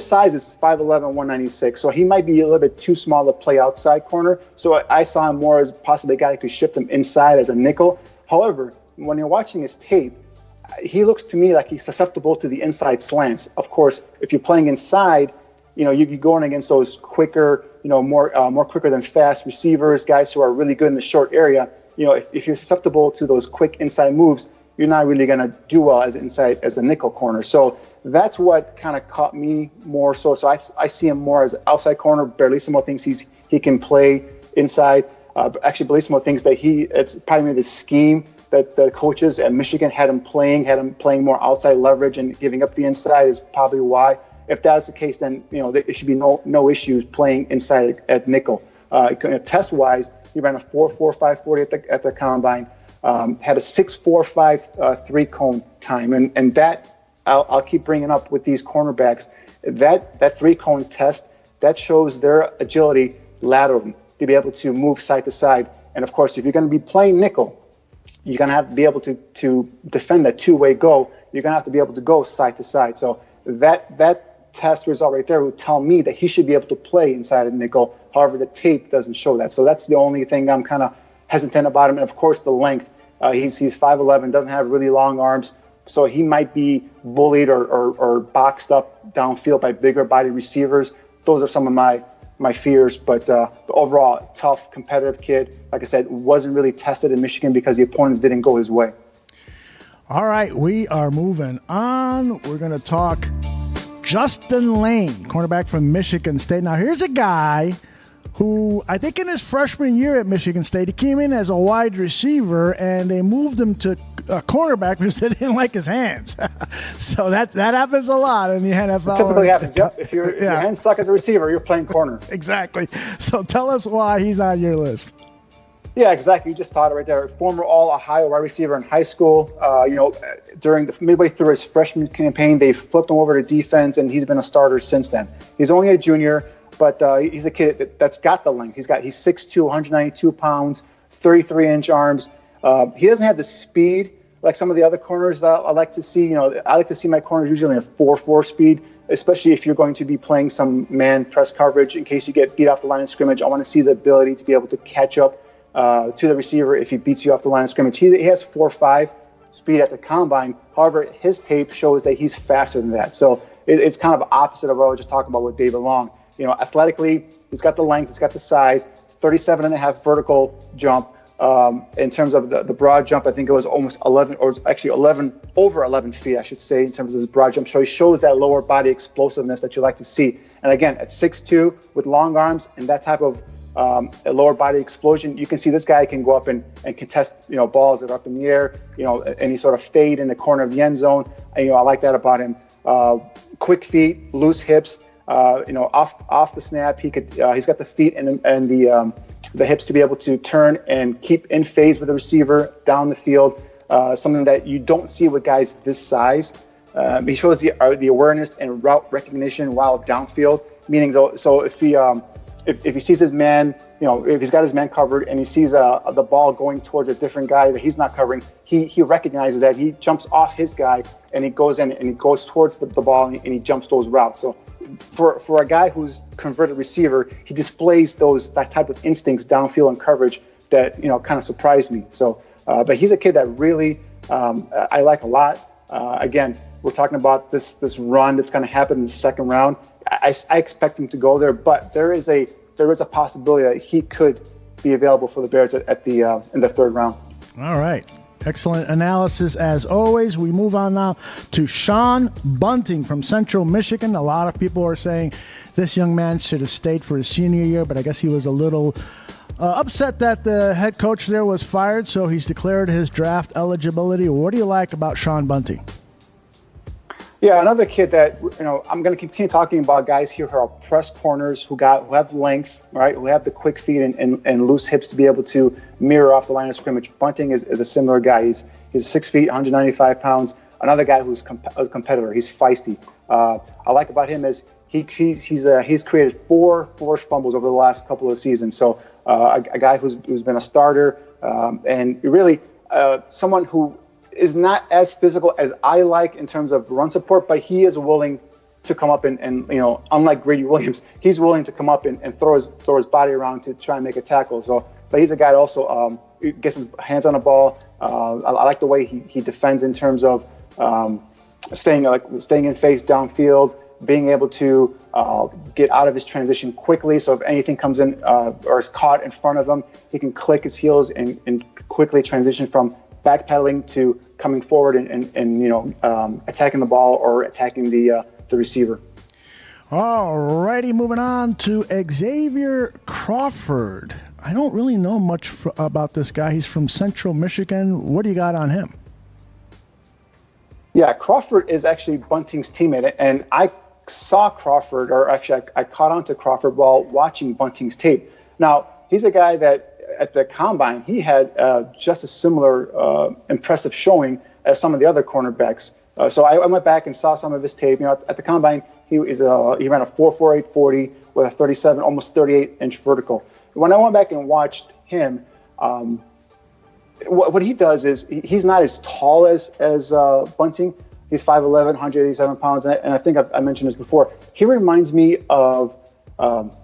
size is 5'11", 196. So he might be a little bit too small to play outside corner. So I saw him more as possibly a guy who could shift him inside as a nickel. However, when you're watching his tape, he looks to me like he's susceptible to the inside slants. Of course, if you're playing inside, you're going against those quicker, more quicker than fast receivers, guys who are really good in the short area. If you're susceptible to those quick inside moves, you're not really going to do well as a nickel corner. So that's what kind of caught me more so. So I see him more as an outside corner. Berlissimo thinks he can play inside. Actually, Berlissimo thinks that it's probably the scheme that the coaches at Michigan had him playing more outside leverage and giving up the inside is probably why. If that's the case, then there should be no issues playing inside at nickel. Test-wise, he ran a 4.45 40 at the combine. Had a 6.45 3-cone time, and that I'll keep bringing up with these cornerbacks, that three-cone test, that shows their agility laterally to be able to move side to side. And of course, if you're going to be playing nickel, you're going to have to be able to defend that two-way go. You're going to have to be able to go side to side. So that test result right there would tell me that he should be able to play inside of nickel. However, the tape doesn't show that. So that's the only thing I'm kind of hesitant about him. And of course, the length. He's 5'11", doesn't have really long arms. So he might be bullied or boxed up downfield by bigger body receivers. Those are some of my fears. But overall, tough, competitive kid. Like I said, wasn't really tested in Michigan because the opponents didn't go his way. All right, we are moving on. We're going to talk Justin Lane, cornerback from Michigan State. Now, here's a guy who I think in his freshman year at Michigan State, he came in as a wide receiver, and they moved him to a cornerback because they didn't like his hands. So that happens a lot in the NFL. It typically happens, yep. If your hands suck as a receiver, you're playing corner. Exactly. So tell us why he's on your list. Yeah, exactly. You just taught it right there. Former All-Ohio wide receiver in high school. During the midway through his freshman campaign, they flipped him over to defense, and he's been a starter since then. He's only a junior, but he's a kid that's got the length. He's 6'2", 192 pounds, 33-inch arms. He doesn't have the speed like some of the other corners that I like to see. I like to see my corners usually in a 4.4 speed, especially if you're going to be playing some man press coverage in case you get beat off the line of scrimmage. I want to see the ability to be able to catch up to the receiver if he beats you off the line of scrimmage. He has 4.5 speed at the combine. However, his tape shows that he's faster than that. So it's kind of opposite of what I was just talking about with David Long. Athletically, he's got the length, he's got the size, 37.5 vertical jump. In terms of the broad jump, I think it was almost 11, or actually 11, over 11 feet, I should say, in terms of his broad jump. So he shows that lower body explosiveness that you like to see. And again, at 6'2", with long arms and that type of a lower body explosion, you can see this guy can go up and contest, balls that are up in the air, any sort of fade in the corner of the end zone. And, I like that about him. Quick feet, loose hips, off the snap. He's got the feet and the hips to be able to turn and keep in phase with the receiver down the field. Something that you don't see with guys this size. He shows the awareness and route recognition while downfield. Meaning, so if he sees his man, if he's got his man covered and he sees the ball going towards a different guy that he's not covering, he recognizes that. He jumps off his guy and he goes in and he goes towards the ball and he jumps those routes. So for a guy who's converted receiver, he displays that type of instincts downfield and coverage that kind of surprised me. So, but he's a kid that really I like a lot. Again, we're talking about this run that's going to happen in the second round. I expect him to go there, but there is a possibility that he could be available for the Bears in the third round. All right. Excellent analysis as always. We move on now to Sean Bunting from Central Michigan. A lot of people are saying this young man should have stayed for his senior year, but I guess he was a little upset that the head coach there was fired, so he's declared his draft eligibility. What do you like about Sean Bunting? Yeah, another kid that, I'm going to continue talking about guys here who are press corners, who have length, right? Who have the quick feet and loose hips to be able to mirror off the line of scrimmage. Bunting is a similar guy. He's 6 feet, 195 pounds. Another guy who's a competitor. He's feisty. I like about him is he's created four forced fumbles over the last couple of seasons. So a guy who's been a starter and really someone who is not as physical as I like in terms of run support, but he is willing to come up and unlike Grady Williams, he's willing to come up and throw his body around to try and make a tackle. So, but he's a guy that also gets his hands on the ball. I like the way he defends in terms of staying in face downfield, being able to get out of his transition quickly. So if anything comes in or is caught in front of him, he can click his heels and quickly transition from backpedaling to coming forward and attacking the ball or attacking the receiver. All righty, moving on to Xavier Crawford. I don't really know much about this guy. He's from Central Michigan. What do you got on him? Yeah, Crawford is actually Bunting's teammate, and I saw Crawford, or actually I caught on to Crawford while watching Bunting's tape. Now, he's a guy that at the combine, he had just a similar impressive showing as some of the other cornerbacks So I went back and saw some of his tape. At the combine, he ran a 4.48 40 with a 37, almost 38-inch vertical. When I went back and watched him, what he does is he's not as tall as Bunting. He's 5'11", 187 pounds, and I think I mentioned this before. He reminds me of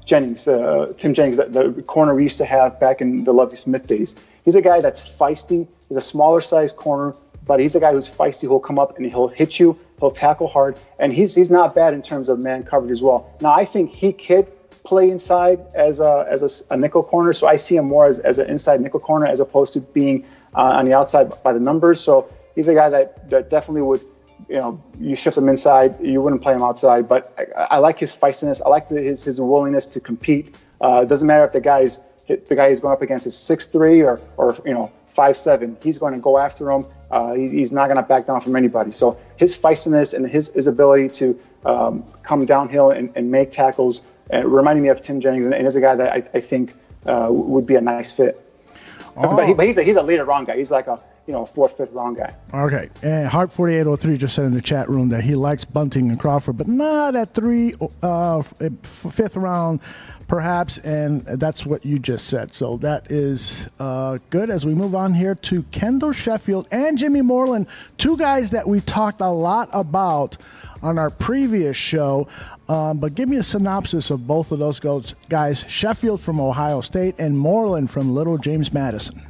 Jennings, Tim Jennings, the corner we used to have back in the Lovie Smith days. He's a guy that's feisty. He's a smaller sized corner, but he's a guy who's feisty. He'll come up and he'll hit you. He'll tackle hard, and he's not bad in terms of man coverage as well. Now I think he could play inside as a nickel corner, so I see him more as an inside nickel corner as opposed to being on the outside by the numbers. So he's a guy that definitely would. You shift him inside, you wouldn't play him outside. But I like his feistiness. I like his willingness to compete. It doesn't matter if the guy he's going up against is 6'3" or 5'7". He's going to go after him. He's not going to back down from anybody. So his feistiness and his ability to come downhill and make tackles, reminding me of Tim Jennings, and is a guy that I think would be a nice fit. Oh. But he's a later round guy. He's like a fourth, fifth round guy. Okay. And Hart 4803 just said in the chat room that he likes Bunting and Crawford, but not at fifth round, perhaps. And that's what you just said. So that is good. As we move on here to Kendall Sheffield and Jimmy Moreland, two guys that we talked a lot about on our previous show. But give me a synopsis of both of those guys. Sheffield from Ohio State and Moreland from Little James Madison.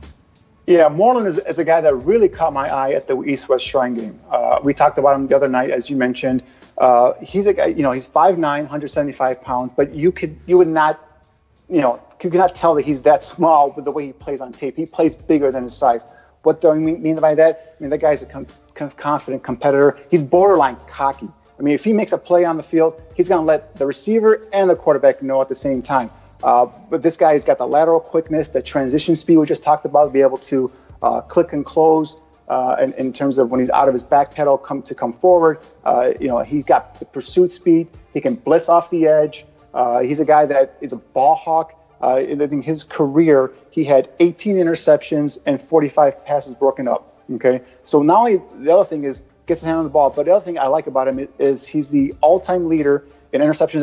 Yeah, Moreland is a guy that really caught my eye at the East-West Shrine game. We talked about him the other night, as you mentioned. He's a guy, he's 5'9", 175 pounds, but you could not tell that he's that small with the way he plays on tape. He plays bigger than his size. What do I mean by that? I mean, that guy's a confident competitor. He's borderline cocky. I mean, if he makes a play on the field, he's going to let the receiver and the quarterback know at the same time. But this guy's got the lateral quickness, the transition speed we just talked about, to be able to click and close, and in terms of when he's out of his back pedal, come forward. He's got the pursuit speed. He can blitz off the edge. He's a guy that is a ball hawk. In his career, he had 18 interceptions and 45 passes broken up. Okay, so not only the other thing is gets his hand on the ball, but the other thing I like about him is he's the all-time leader in interceptions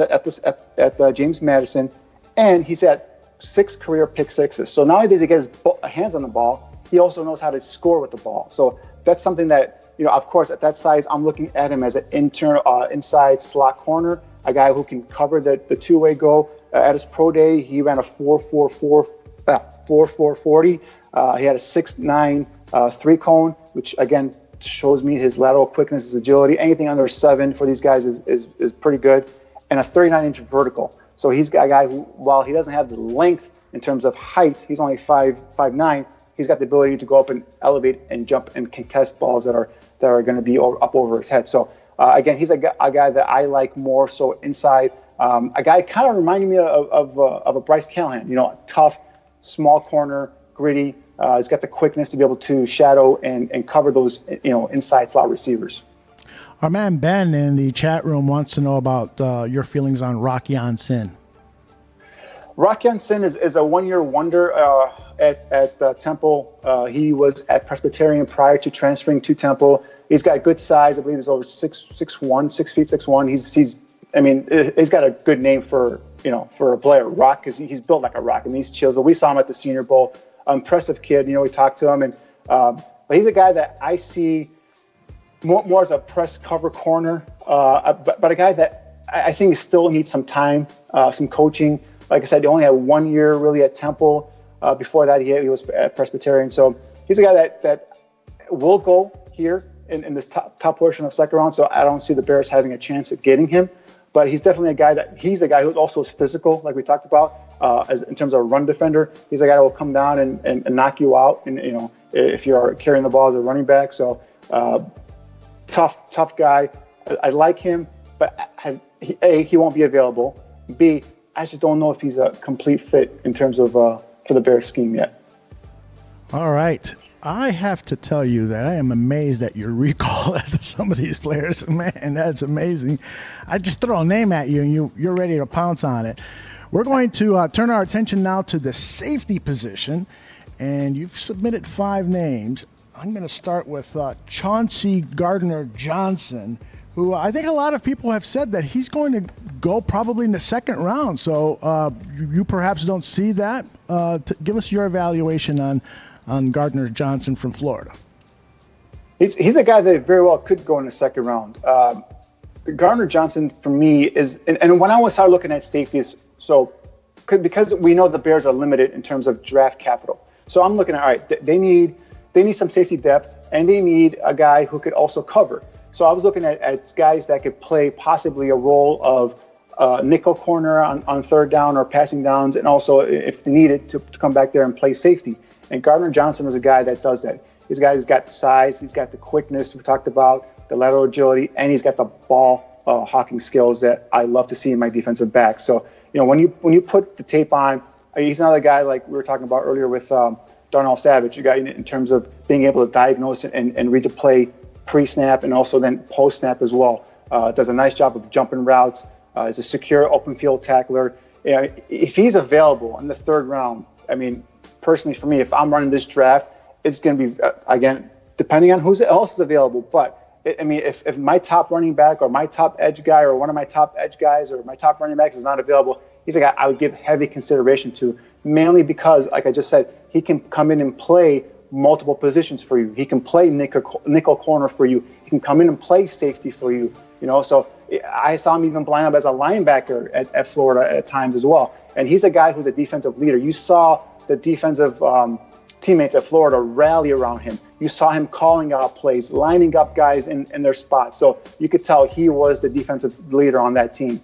at James Madison. And he's at 6 career pick sixes. So not only does he get his hands on the ball, he also knows how to score with the ball. So that's something that, of course, at that size, I'm looking at him as an inside slot corner, a guy who can cover the two-way go. At his pro day, he ran a 4.40. He had a 6'9" 3-cone, which, again, shows me his lateral quickness, his agility. Anything under 7 for these guys is pretty good. And a 39-inch vertical. So he's a guy who, while he doesn't have the length in terms of height, he's only 5'9". He's got the ability to go up and elevate and jump and contest balls that are going to be up over his head. So again, he's a guy that I like more so inside. A guy kind of reminding me of a Bryce Callahan. Tough, small corner, gritty. He's got the quickness to be able to shadow and cover those inside slot receivers. Our man Ben in the chat room wants to know about your feelings on Rocky Sin. Rocky Sin is a one-year wonder at Temple. He was at Presbyterian prior to transferring to Temple. He's got good size. I believe he's over 6'1", 6 feet 6'1". He's got a good name for a player, Rock, because he's built like a rock. I mean, he's chiseled. We saw him at the Senior Bowl. Impressive kid. We talked to him, but he's a guy that I see more as a press cover corner, but a guy that I think still needs some time, some coaching. Like I said, he only had 1 year really at Temple. Before that, he was at Presbyterian. So he's a guy that will go here in this top portion of second round. So I don't see the Bears having a chance at getting him. But he's definitely he's a guy who also is physical, like we talked about, as in terms of a run defender. He's a guy that will come down and knock you out, and if you're carrying the ball as a running back. So tough guy. I like him, but he won't be available. B, I just don't know if he's a complete fit in terms of for the Bears scheme yet. All right. I have to tell you that I am amazed at your recall at some of these players. Man, that's amazing. I just throw a name at you and you're ready to pounce on it. We're going to turn our attention now to the safety position, and you've submitted 5 names. I'm going to start with Chauncey Gardner-Johnson, who I think a lot of people have said that he's going to go probably in the second round. So you perhaps don't see that. Give us your evaluation on Gardner-Johnson from Florida. He's a guy that very well could go in the second round. Gardner-Johnson, for me, is, and when I started looking at safeties, because we know the Bears are limited in terms of draft capital. So I'm looking at, all right, they need some safety depth, and they need a guy who could also cover. So I was looking at guys that could play possibly a role of nickel corner on third down or passing downs, and also, if they needed, to come back there and play safety. And Gardner-Johnson is a guy that does that. He's a guy who's got the size, he's got the quickness we talked about, the lateral agility, and he's got the ball hawking skills that I love to see in my defensive back. So, when you put the tape on, he's another guy like we were talking about earlier with Darnell Savage, a guy in terms of being able to diagnose and read the play pre-snap and also then post-snap as well. Does a nice job of jumping routes. Is a secure open field tackler. If he's available in the third round, I mean, personally for me, if I'm running this draft, it's going to be, again, depending on who else is available. But, if my top running back or my top edge guy or one of my top edge guys or my top running backs is not available, he's a guy I would give heavy consideration to, mainly because, like I just said, he can come in and play multiple positions for you. He can play nickel corner for you. He can come in and play safety for you. So I saw him even line up as a linebacker at Florida at times as well. And he's a guy who's a defensive leader. You saw the defensive teammates at Florida rally around him. You saw him calling out plays, lining up guys in their spots. So you could tell he was the defensive leader on that team.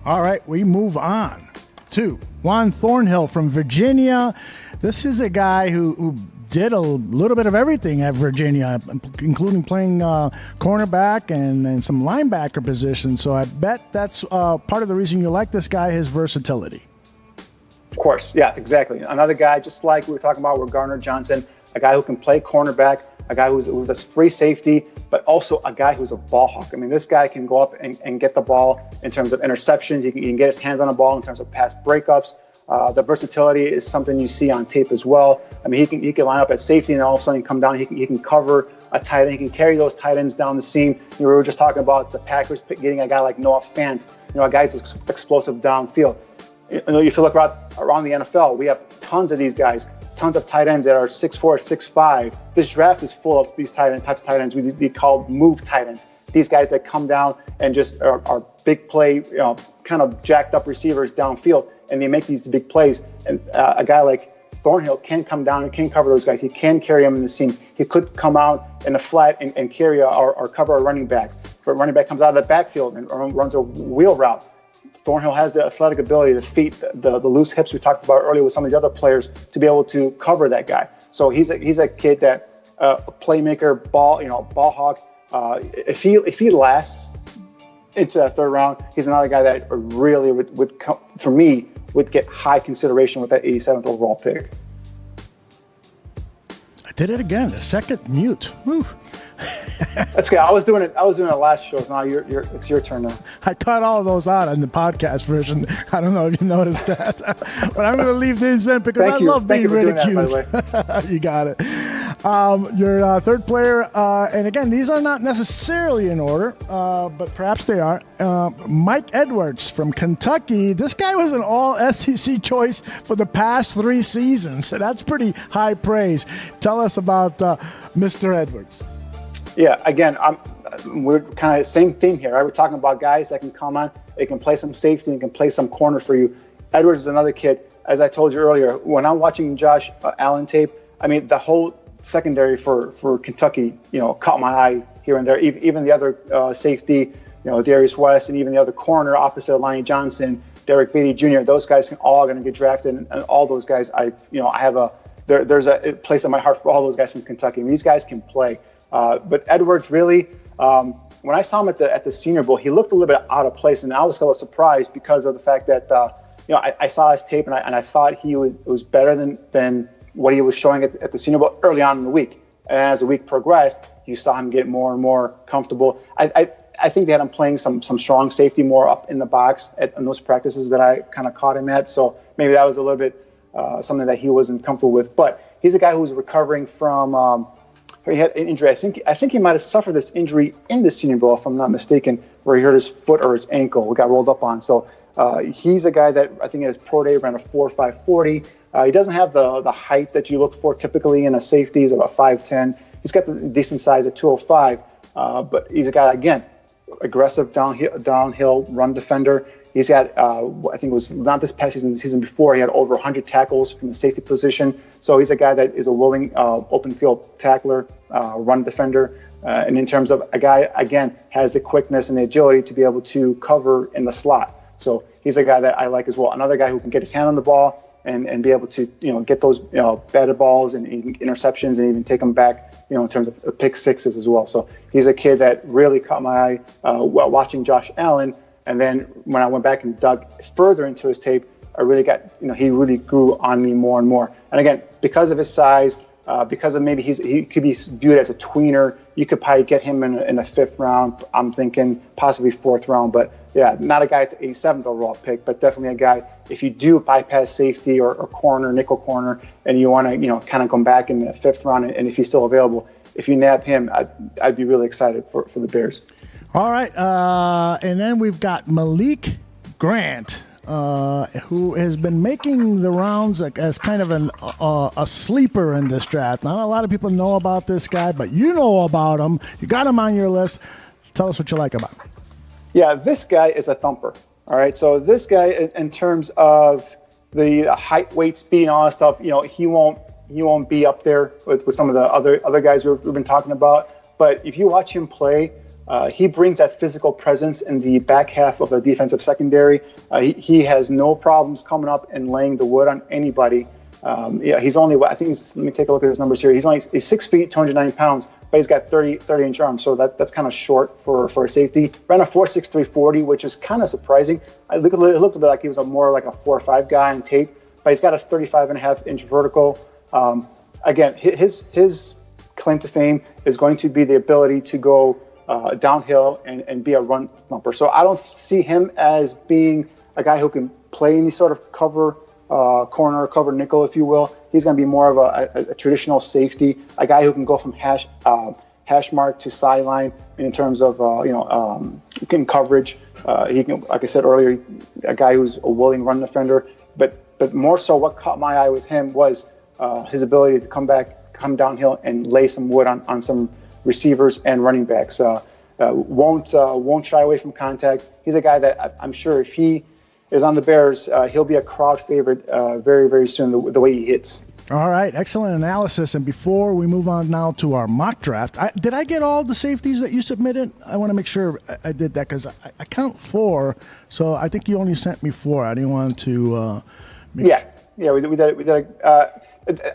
All right, we move on to Juan Thornhill from Virginia. This is a guy who did a little bit of everything at Virginia, including playing cornerback and some linebacker positions. So I bet that's part of the reason you like this guy, his versatility. Of course, yeah, exactly. Another guy, just like we were talking about with Gardner-Johnson, a guy who can play cornerback, a guy who's a free safety, but also a guy who's a ball hawk. I mean, this guy can go up and get the ball in terms of interceptions. He can get his hands on the ball in terms of pass breakups. The versatility is something you see on tape as well. I mean, he can line up at safety and all of a sudden come down. He can cover a tight end. He can carry those tight ends down the seam. We were just talking about the Packers getting a guy like Noah Fant, a guy who's explosive downfield. If you look around the NFL, we have tons of these guys, tons of tight ends that are 6'4", 6'5". This draft is full of these types of tight ends. We call move tight ends. These guys that come down and just are big play, kind of jacked up receivers downfield, and they make these big plays. And a guy like Thornhill can come down and can cover those guys. He can carry them in the seam. He could come out in the flat and carry or cover a running back. If a running back comes out of the backfield and runs a wheel route, Thornhill has the athletic ability to feed the loose hips we talked about earlier with some of the other players to be able to cover that guy. So he's a kid that a playmaker, ball hawk. If he lasts into that third round, he's another guy that really would come, for me, would get high consideration with that 87th overall pick. I did it again. The second mute. Woo. That's good. I was doing it last show. Now it's your turn now. I cut all of those out on the podcast version. I don't know if you noticed that, but I'm going to leave these in because I love being ridiculed. You got it. Your third player, and again, these are not necessarily in order, but perhaps they are. Mike Edwards from Kentucky. This guy was an all-SEC choice for the past 3 seasons. So that's pretty high praise. Tell us about Mr. Edwards. Yeah, again, we're kind of the same theme here, right? We're talking about guys that can come on, they can play some safety and can play some corner for you. Edwards is another kid. As I told you earlier, when I'm watching Josh Allen tape, I mean, the whole secondary for Kentucky, caught my eye here and there. Even the other safety, Darius West, and even the other corner opposite of Lonnie Johnson, Derek Beatty Jr., those guys all going to get drafted, and all those guys, there's a place in my heart for all those guys from Kentucky. And these guys can play. But Edwards really, when I saw him at the Senior Bowl, he looked a little bit out of place, and I was a little surprised because of the fact that I saw his tape and I thought he was better than what he was showing at the Senior Bowl early on in the week. And as the week progressed, you saw him get more and more comfortable. I think they had him playing some strong safety more up in the box in those practices that I kind of caught him at. So maybe that was a little bit something that he wasn't comfortable with. But he's a guy who's recovering from he had an injury. I think he might have suffered this injury in the Senior Bowl, if I'm not mistaken, where he hurt his foot or his ankle, got rolled up on. So he's a guy that I think his pro day ran a 4.5 40. He doesn't have the height that you look for typically in a safety. He's about 5'10". He's got the decent size at 205, but he's a guy, again, aggressive downhill run defender. He's got, I think it was not this past season, the season before, he had over 100 tackles from the safety position. So he's a guy that is a willing open field tackler, run defender. And in terms of a guy, again, has the quickness and the agility to be able to cover in the slot. So he's a guy that I like as well. Another guy who can get his hand on the ball and be able to, get those, batted balls and interceptions and even take them back, in terms of pick sixes as well. So he's a kid that really caught my eye while watching Josh Allen. And then when I went back and dug further into his tape, I really got, he really grew on me more and more. And again, because of his size, because of maybe he could be viewed as a tweener, you could probably get him in a fifth round. I'm thinking possibly fourth round. But yeah, not a guy at the 87th overall pick, but definitely a guy, if you do bypass safety or corner, nickel corner, and you want to, kind of come back in the fifth round, and if he's still available, if you nab him, I'd be really excited for the Bears. All right, and then we've got Malik Grant, who has been making the rounds as kind of a sleeper in this draft. Not a lot of people know about this guy, but you know about him. You got him on your list. Tell us what you like about him. Yeah, this guy is a thumper. All right, so this guy, in terms of the height, weight, speed, and all that stuff, he won't be up there with some of the other guys we've been talking about. But if you watch him play, he brings that physical presence in the back half of the defensive secondary. He has no problems coming up and laying the wood on anybody. He's only, let me take a look at his numbers here. He's 6 feet, 290 pounds, but he's got 30-inch arms, so that's kind of short for a safety. Ran a 4.63 40, which is kind of surprising. It looked a bit like he was more like a 4.5 guy on tape, but he's got a 35.5-inch vertical. Again, his claim to fame is going to be the ability to go downhill and be a run thumper. So I don't see him as being a guy who can play any sort of cover corner, cover nickel, if you will. He's going to be more of a traditional safety, a guy who can go from hash mark to sideline in terms of in coverage. He can, like I said earlier, a guy who's a willing run defender. But more so, what caught my eye with him was his ability to come downhill and lay some wood on some receivers and running backs. Won't shy away from contact. He's a guy that I'm sure if he is on the Bears, he'll be a crowd favorite very, very soon, the way he hits. All right, excellent analysis. And before we move on now to our mock draft, did I get all the safeties that you submitted? I want to make sure I did that because I count 4, so I think you only sent me 4. I didn't want to we did.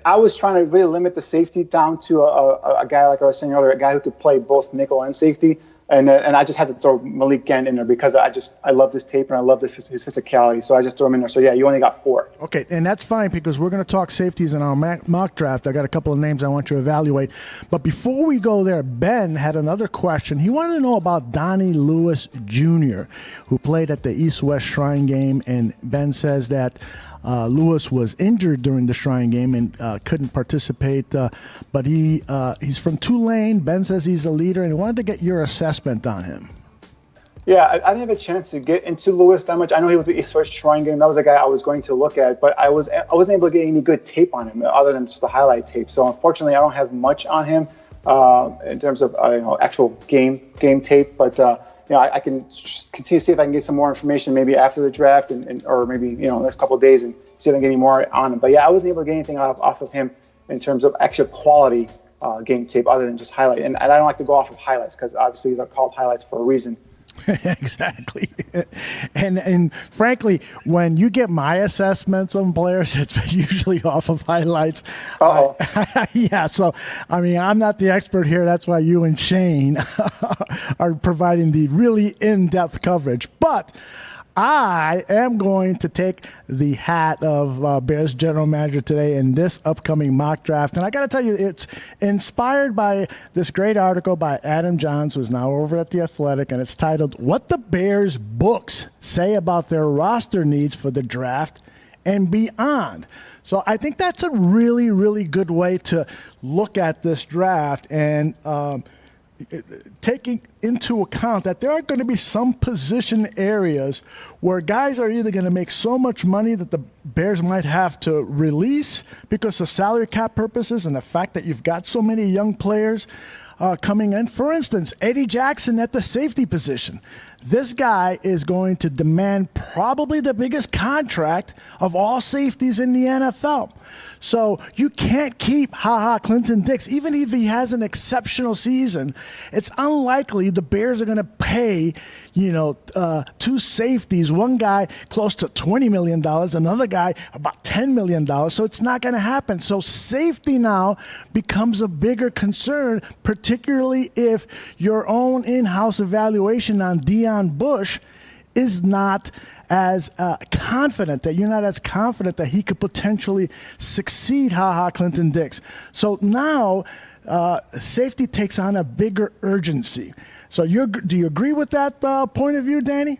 I was trying to really limit the safety down to a guy, like I was saying earlier, a guy who could play both nickel and safety. And I just had to throw Malik Grant in there because I love this tape and I love his physicality. So I just threw him in there. So, yeah, you only got 4. Okay, and that's fine because we're going to talk safeties in our mock draft. I got a couple of names I want you to evaluate. But before we go there, Ben had another question. He wanted to know about Donnie Lewis Jr., who played at the East-West Shrine game. And Ben says that Lewis was injured during the Shrine game and couldn't participate. But he's from Tulane. Ben says he's a leader, and he wanted to get your assessment on him. Yeah, I didn't have a chance to get into Lewis that much. I know he was the East-West Shrine game. That was a guy I was going to look at, but I wasn't able to get any good tape on him other than just the highlight tape. So unfortunately, I don't have much on him in terms of actual game tape. But I can continue to see if I can get some more information maybe after the draft or maybe the next couple of days and see if I can get any more on him. But yeah, I wasn't able to get anything off of him in terms of actual quality game tape other than just highlight. And I don't like to go off of highlights because obviously they're called highlights for a reason. Exactly. And frankly, when you get my assessments on players, it's usually off of highlights. Yeah, so, I'm not the expert here. That's why you and Shane are providing the really in-depth coverage. But I am going to take the hat of Bears general manager today in this upcoming mock draft. And I got to tell you, it's inspired by this great article by Adam Johns, who's now over at The Athletic, and it's titled, "What the Bears Books Say About Their Roster Needs for the Draft and beyond. So I think that's a really, really good way to look at this draft, and taking into account that there are going to be some position areas where guys are either going to make so much money that the Bears might have to release because of salary cap purposes and the fact that you've got so many young players coming in. For instance, Eddie Jackson at the safety position. This guy is going to demand probably the biggest contract of all safeties in the NFL. So you can't keep Clinton Dix. Even if he has an exceptional season, it's unlikely the Bears are going to pay, two safeties, one guy close to $20 million, another guy about $10 million. So it's not going to happen. So safety now becomes a bigger concern, particularly if your own in-house evaluation on Deion Bush is not as confident, that you're not as confident that he could potentially succeed Clinton Dix. So now safety takes on a bigger urgency. So do you agree with that point of view, Danny?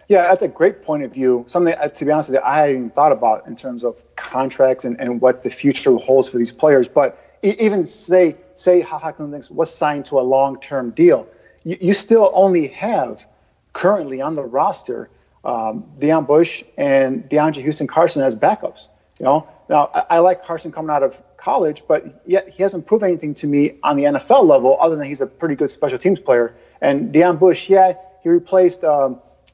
Yeah, that's a great point of view. Something, to be honest with you, I hadn't even thought about in terms of contracts and what the future holds for these players. But even say Clinton Dix was signed to a long-term deal, you still only have currently on the roster Deion Bush and DeAndre Houston Carson as backups. Now I like Carson coming out of college, but yet he hasn't proved anything to me on the NFL level other than he's a pretty good special teams player. And Deion Bush, he replaced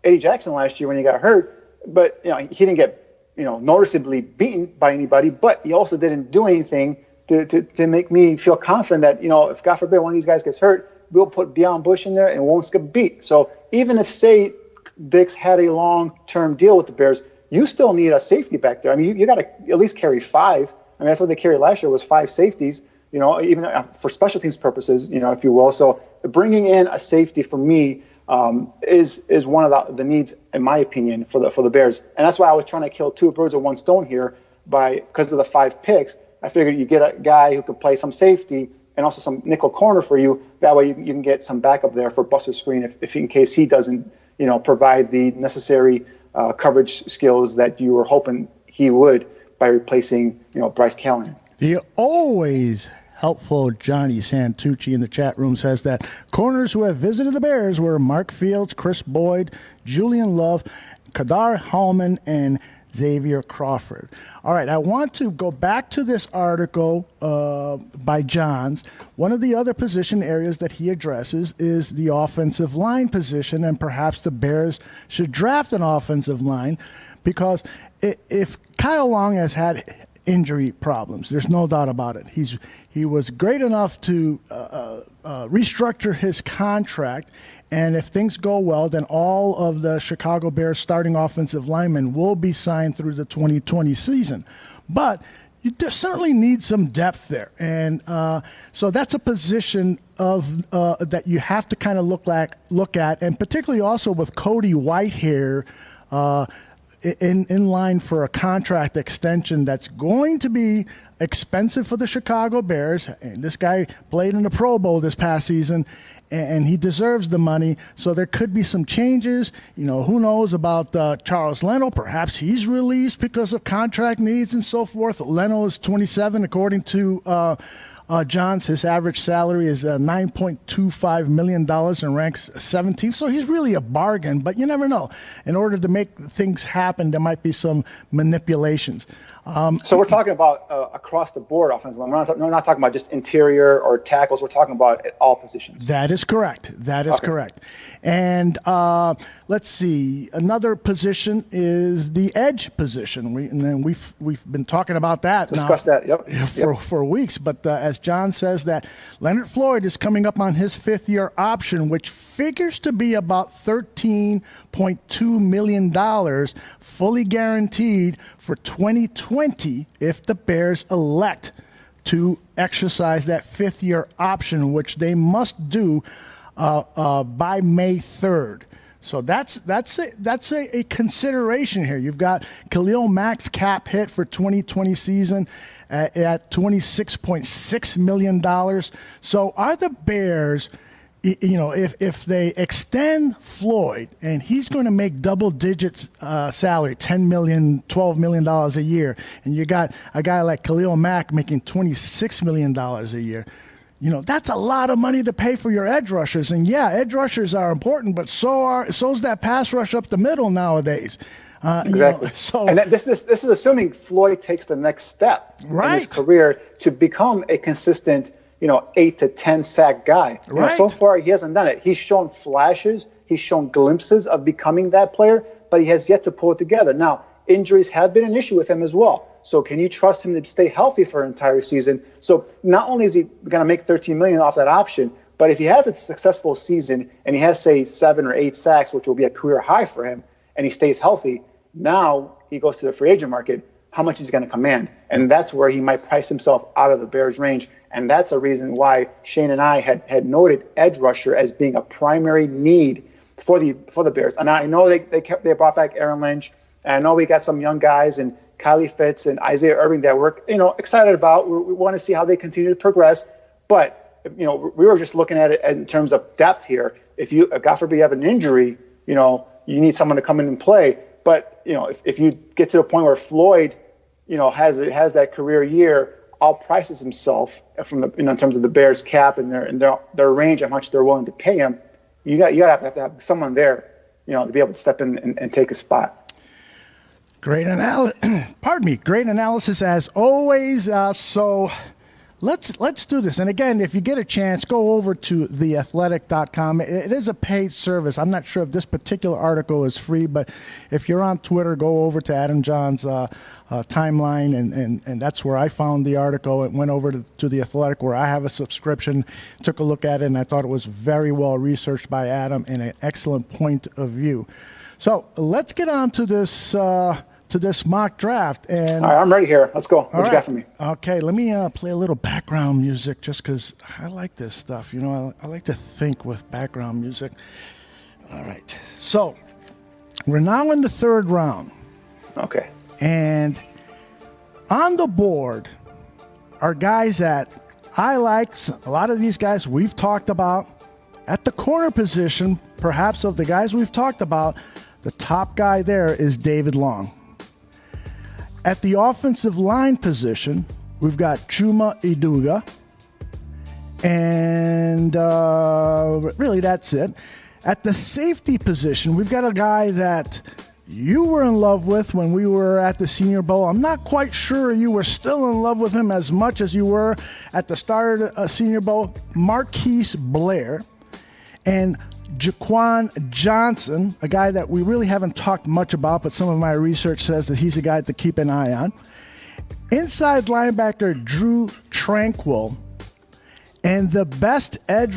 Eddie Jackson last year when he got hurt, but he didn't get noticeably beaten by anybody, but he also didn't do anything to make me feel confident that if God forbid one of these guys gets hurt, we'll put Deion Bush in there and won't get beat. So even if, say, Dix had a long-term deal with the Bears, you still need a safety back there. I mean, you got to at least carry 5. I mean, that's what they carried last year was 5 safeties, even for special teams purposes, if you will. So bringing in a safety for me is one of the needs, in my opinion, for the Bears. And that's why I was trying to kill 2 birds with 1 stone here because of the 5 picks. I figured you get a guy who could play some safety and also some nickel corner for you. That way you can get some backup there for Buster Screen if in case he doesn't, provide the necessary coverage skills that you were hoping he would by replacing, Bryce Callahan. The always helpful Johnny Santucci in the chat room says that corners who have visited the Bears were Mark Fields, Chris Boyd, Julian Love, Kadar Hallman, and Xavier Crawford. All right, I want to go back to this article by Johns. One of the other position areas that he addresses is the offensive line position, and perhaps the Bears should draft an offensive line because if Kyle Long has had injury problems, there's no doubt about it. He was great enough to restructure his contract, and if things go well, then all of the Chicago Bears starting offensive linemen will be signed through the 2020 season. But you certainly need some depth there, and so that's a position of that you have to kind of look at, and particularly also with Cody Whitehair in line for a contract extension that's going to be expensive for the Chicago Bears. And this guy played in the Pro Bowl this past season, and he deserves the money. So there could be some changes. Who knows about Charles Leno? Perhaps he's released because of contract needs and so forth. Leno is 27, according to Johns. His average salary is $9.25 million and ranks 17th. So he's really a bargain, but you never know. In order to make things happen, there might be some manipulations. So we're talking about across the board offensive line. We're not talking about just interior or tackles. We're talking about at all positions. That is correct. Correct. And let's see. Another position is the edge position. We've been talking about that. Discussed that. Yep. For weeks. But as John says, that Leonard Floyd is coming up on his 5th-year option, which figures to be about $13.2 million fully guaranteed for 2020 if the Bears elect to exercise that 5th-year option, which they must do by May 3rd. So that's a consideration here. You've got Khalil Mack's cap hit for 2020 season at $26.6 million. So are the Bears if they extend Floyd and he's going to make double digits salary, $10 million, $12 million a year, and you got a guy like Khalil Mack making $26 million a year, that's a lot of money to pay for your edge rushers. And yeah, edge rushers are important, but so's that pass rush up the middle nowadays. Exactly. And this is assuming Floyd takes the next step in his career to become a consistent 8 to 10 sack guy. So far, he hasn't done it. He's shown flashes. He's shown glimpses of becoming that player, but he has yet to pull it together. Now, injuries have been an issue with him as well. So can you trust him to stay healthy for an entire season? So not only is he going to make $13 million off that option, but if he has a successful season and he has, say, 7 or 8 sacks, which will be a career high for him, and he stays healthy, now he goes to the free agent market, how much is he going to command? And that's where he might price himself out of the Bears' range. And that's a reason why Shane and I had noted edge rusher as being a primary need for the Bears. And I know they brought back Aaron Lynch, and I know we got some young guys and Kylie Fitz and Isaiah Irving that we're excited about. We want to see how they continue to progress. But we were just looking at it in terms of depth here. If God forbid you have an injury, you need someone to come in and play. But if you get to a point where Floyd has that career year, outprices himself from in terms of the Bears cap and their range of how much they're willing to pay him, you got to have someone there, to be able to step in and take a spot. Great Great analysis as always. So let's do this. And again, if you get a chance, go over to theathletic.com. It is a paid service. I'm not sure if this particular article is free, but if you're on Twitter, go over to Adam John's timeline, and that's where I found the article. It went over to The Athletic, where I have a subscription, took a look at it, and I thought it was very well researched by Adam and an excellent point of view. So let's get on to this mock draft. And all right, I'm ready here. Let's go. What you got for me? Okay, let me play a little background music just because I like this stuff. I like to think with background music. All right, so we're now in the 3rd round. Okay. And on the board are guys that I like. A lot of these guys we've talked about. At the corner position, perhaps of the guys we've talked about, the top guy there is David Long. At the offensive line position, we've got Chuma Iduga. And really, that's it. At the safety position, we've got a guy that you were in love with when we were at the Senior Bowl. I'm not quite sure you were still in love with him as much as you were at the start of the Senior Bowl. Marquise Blair and Jaquan Johnson, a guy that we really haven't talked much about, but some of my research says that he's a guy to keep an eye on. Inside linebacker Drew Tranquil. And the best edge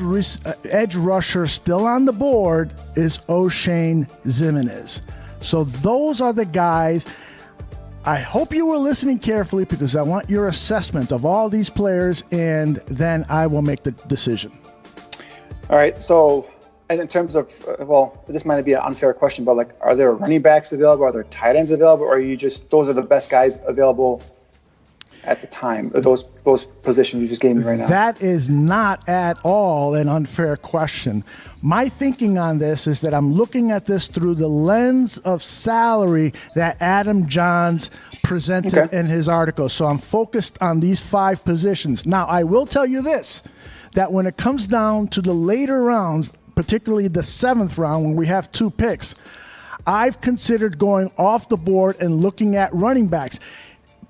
rusher still on the board is O'Shane Ximines. So those are the guys. I hope you were listening carefully because I want your assessment of all these players, and then I will make the decision. All right. So, and in terms of, this might be an unfair question, but are there running backs available? Are there tight ends available? Or are you just, those are the best guys available at the time, those positions you just gave me right now? That is not at all an unfair question. My thinking on this is that I'm looking at this through the lens of salary that Adam Johns presented in his article. So I'm focused on these 5 positions. Now, I will tell you this, that when it comes down to the later rounds, particularly the 7th round when we have 2 picks, I've considered going off the board and looking at running backs,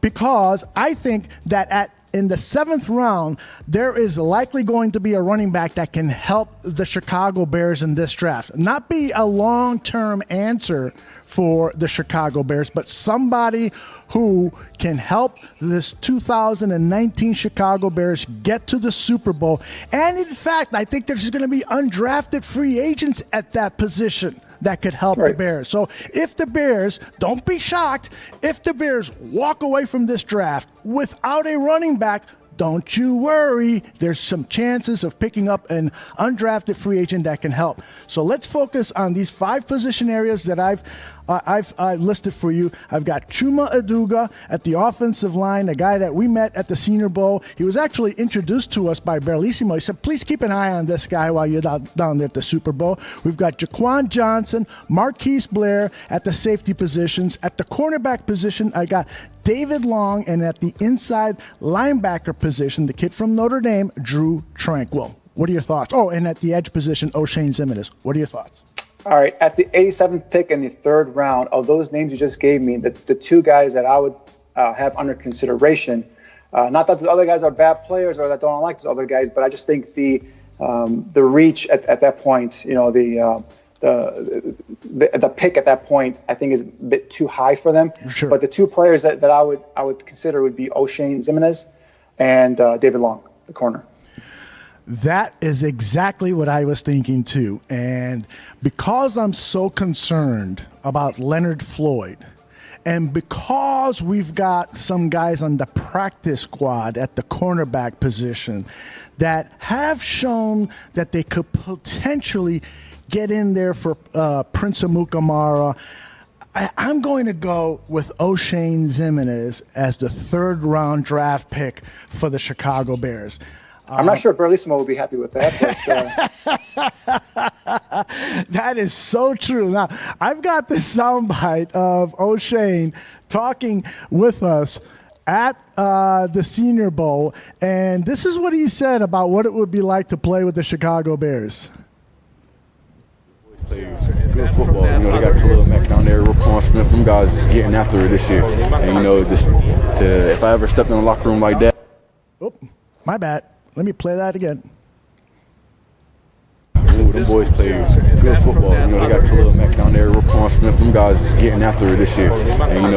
because I think that in the 7th round, there is likely going to be a running back that can help the Chicago Bears in this draft. Not be a long-term answer for the Chicago Bears, but somebody who can help this 2019 Chicago Bears get to the Super Bowl. And in fact, I think there's going to be undrafted free agents at that position that could help the Bears. So if the Bears, don't be shocked, if the Bears walk away from this draft without a running back, don't you worry. There's some chances of picking up an undrafted free agent that can help. So let's focus on these 5 position areas that I've listed for you. I've got Chuma Aduga at the offensive line, a guy that we met at the Senior Bowl. He was actually introduced to us by Bellissimo. He said, please keep an eye on this guy while you're down there at the Super Bowl. We've got Jaquan Johnson, Marquise Blair at the safety positions. At the cornerback position, I got David Long, and at the inside linebacker position, the kid from Notre Dame, Drew Tranquil. What are your thoughts? Oh, and at the edge position, O'Shane Ximines. What are your thoughts? All right, at the 87th pick in the 3rd round, of those names you just gave me, the 2 guys that I would have under consideration, not that the other guys are bad players or that I don't like those other guys, but I just think the reach at that point, the pick at that point, I think is a bit too high for them. Sure. But the 2 players that I would consider would be O'Shane Ximines and David Long, the corner. That is exactly what I was thinking too. And because I'm so concerned about Leonard Floyd, and because we've got some guys on the practice squad at the cornerback position that have shown that they could potentially get in there for Prince Amukamara, I'm going to go with O'Shane Ximines as the 3rd round draft pick for the Chicago Bears. I'm not sure Bellissimo will be happy with that. But, that is so true. Now, I've got this soundbite of O'Shane talking with us at the Senior Bowl, and this is what he said about what it would be like to play with the Chicago Bears. Good football. They got Khalil Mack down there, Roquan Smith. Them guys is getting after it this year. And, if I ever stepped in the locker room like that. Oh, my bad. Let me play that again. Them boys play good football. They got Khalil Mack down there, Roquan Smith. Them guys is getting after it this year. And,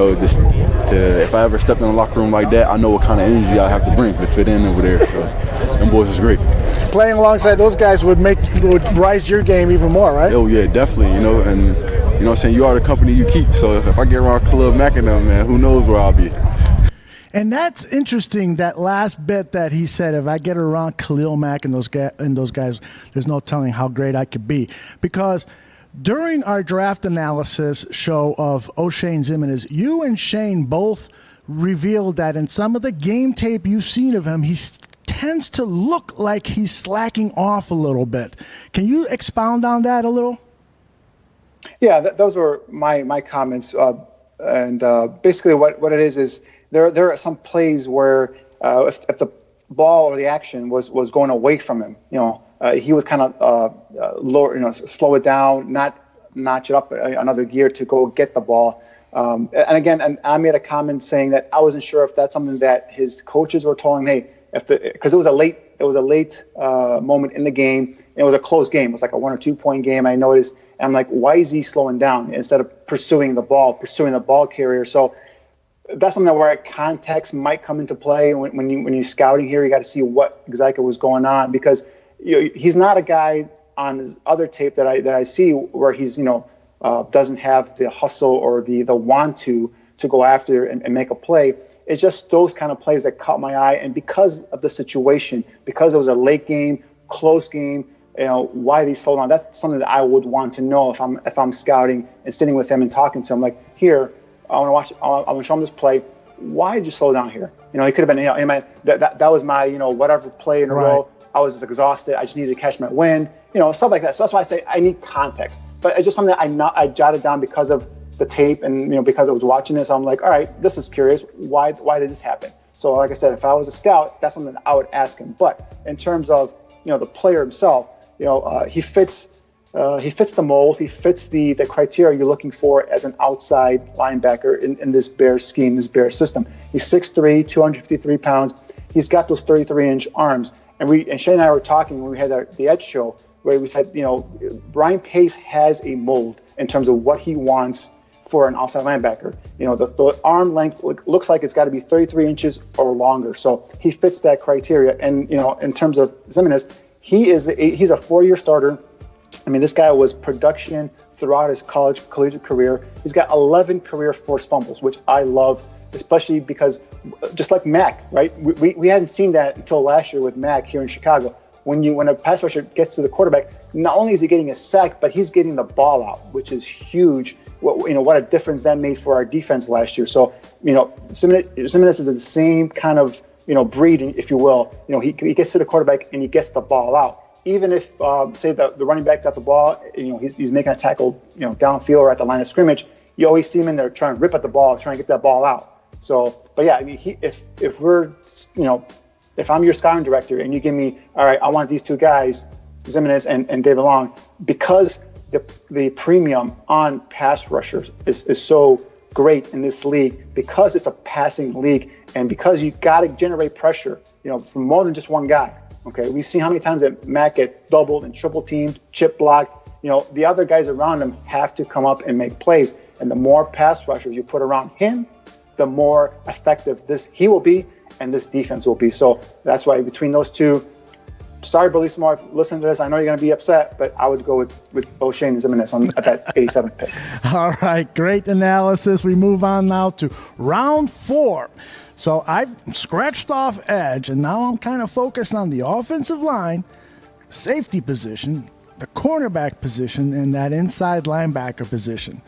if I ever stepped in the locker room like that, I know what kind of energy I have to bring to fit in over there. So, them boys is great. Playing alongside those guys would rise your game even more, right? Oh, yeah, definitely. And, what I'm saying, you are the company you keep. So, if I get around Khalil Mack and them, man, who knows where I'll be. And that's interesting, that last bit that he said, if I get around Khalil Mack and those guys, there's no telling how great I could be. Because during our draft analysis show of O'Shane Ximines, you and Shane both revealed that in some of the game tape you've seen of him, he tends to look like he's slacking off a little bit. Can you expound on that a little? Yeah, those were my comments. Basically what it is there are some plays where if the ball or the action was going away from him, he would kind of lower, slow it down, not notch it up another gear to go get the ball. And again, I made a comment saying that I wasn't sure if that's something that his coaches were telling him, hey, because it was a late moment in the game. It was a close game. It was like a 1 or 2 point game. I noticed, and I'm like, why is he slowing down instead of pursuing the ball carrier? So that's something where context might come into play when you're scouting here. You got to see what exactly was going on, because he's not a guy on his other tape that I see where he's doesn't have the hustle or the want to go after and make a play. It's just those kind of plays that caught my eye, and because of the situation, because it was a late game, close game, why did he slow down? That's something that I would want to know if I'm scouting and sitting with him and talking to him. Like, here, I want to watch. I want to show him this play. Why did you slow down here? He could have been. That was my whatever play in a row. I was just exhausted. I just needed to catch my wind. Stuff like that. So that's why I say I need context. But it's just something that I jotted down because of the tape and because I was watching this. I'm like, all right, this is curious. Why did this happen? So like I said, if I was a scout, that's something that I would ask him. But in terms of the player himself, he fits the mold. He fits the criteria you're looking for as an outside linebacker in this Bears scheme, this Bears system. He's 6'3", 253 pounds. He's got those 33-inch arms. And Shane and I were talking when we had the Edge show, where we said, Brian Pace has a mold in terms of what he wants for an outside linebacker. The arm length looks like it's got to be 33 inches or longer. So he fits that criteria. And, in terms of Ximines, he's a 4-year starter. I mean, this guy was production throughout his collegiate career. He's got 11 career forced fumbles, which I love. especially because just like Mac, right? We hadn't seen that until last year with Mac here in Chicago. When a pass rusher gets to the quarterback, not only is he getting a sack, but he's getting the ball out, which is huge. What a difference that made for our defense last year. So, Jimenez is the same kind of, breed, if you will. He gets to the quarterback and he gets the ball out. Even if, say, the running back got the ball, he's making a tackle, downfield or at the line of scrimmage, you always see him in there trying to rip at the ball, trying to get that ball out. So, but yeah, I mean, if I'm your scouting director and you give me, all right, I want these two guys, Jimenez and David Long, because the premium on pass rushers is so great in this league, because it's a passing league, and because you got to generate pressure, from more than just one guy. Okay, we've seen how many times that Matt get doubled and triple teamed, chip blocked. The other guys around him have to come up and make plays, and the more pass rushers you put around him, the more effective he will be, and this defense will be. So that's why between those two, sorry, Billy Smart, listen to this. I know you're going to be upset, but I would go with O'Shane and Jimenez at that 87th pick. All right, great analysis. We move on now to round 4. So I've scratched off edge, and now I'm kind of focused on the offensive line, safety position, the cornerback position, and that inside linebacker position.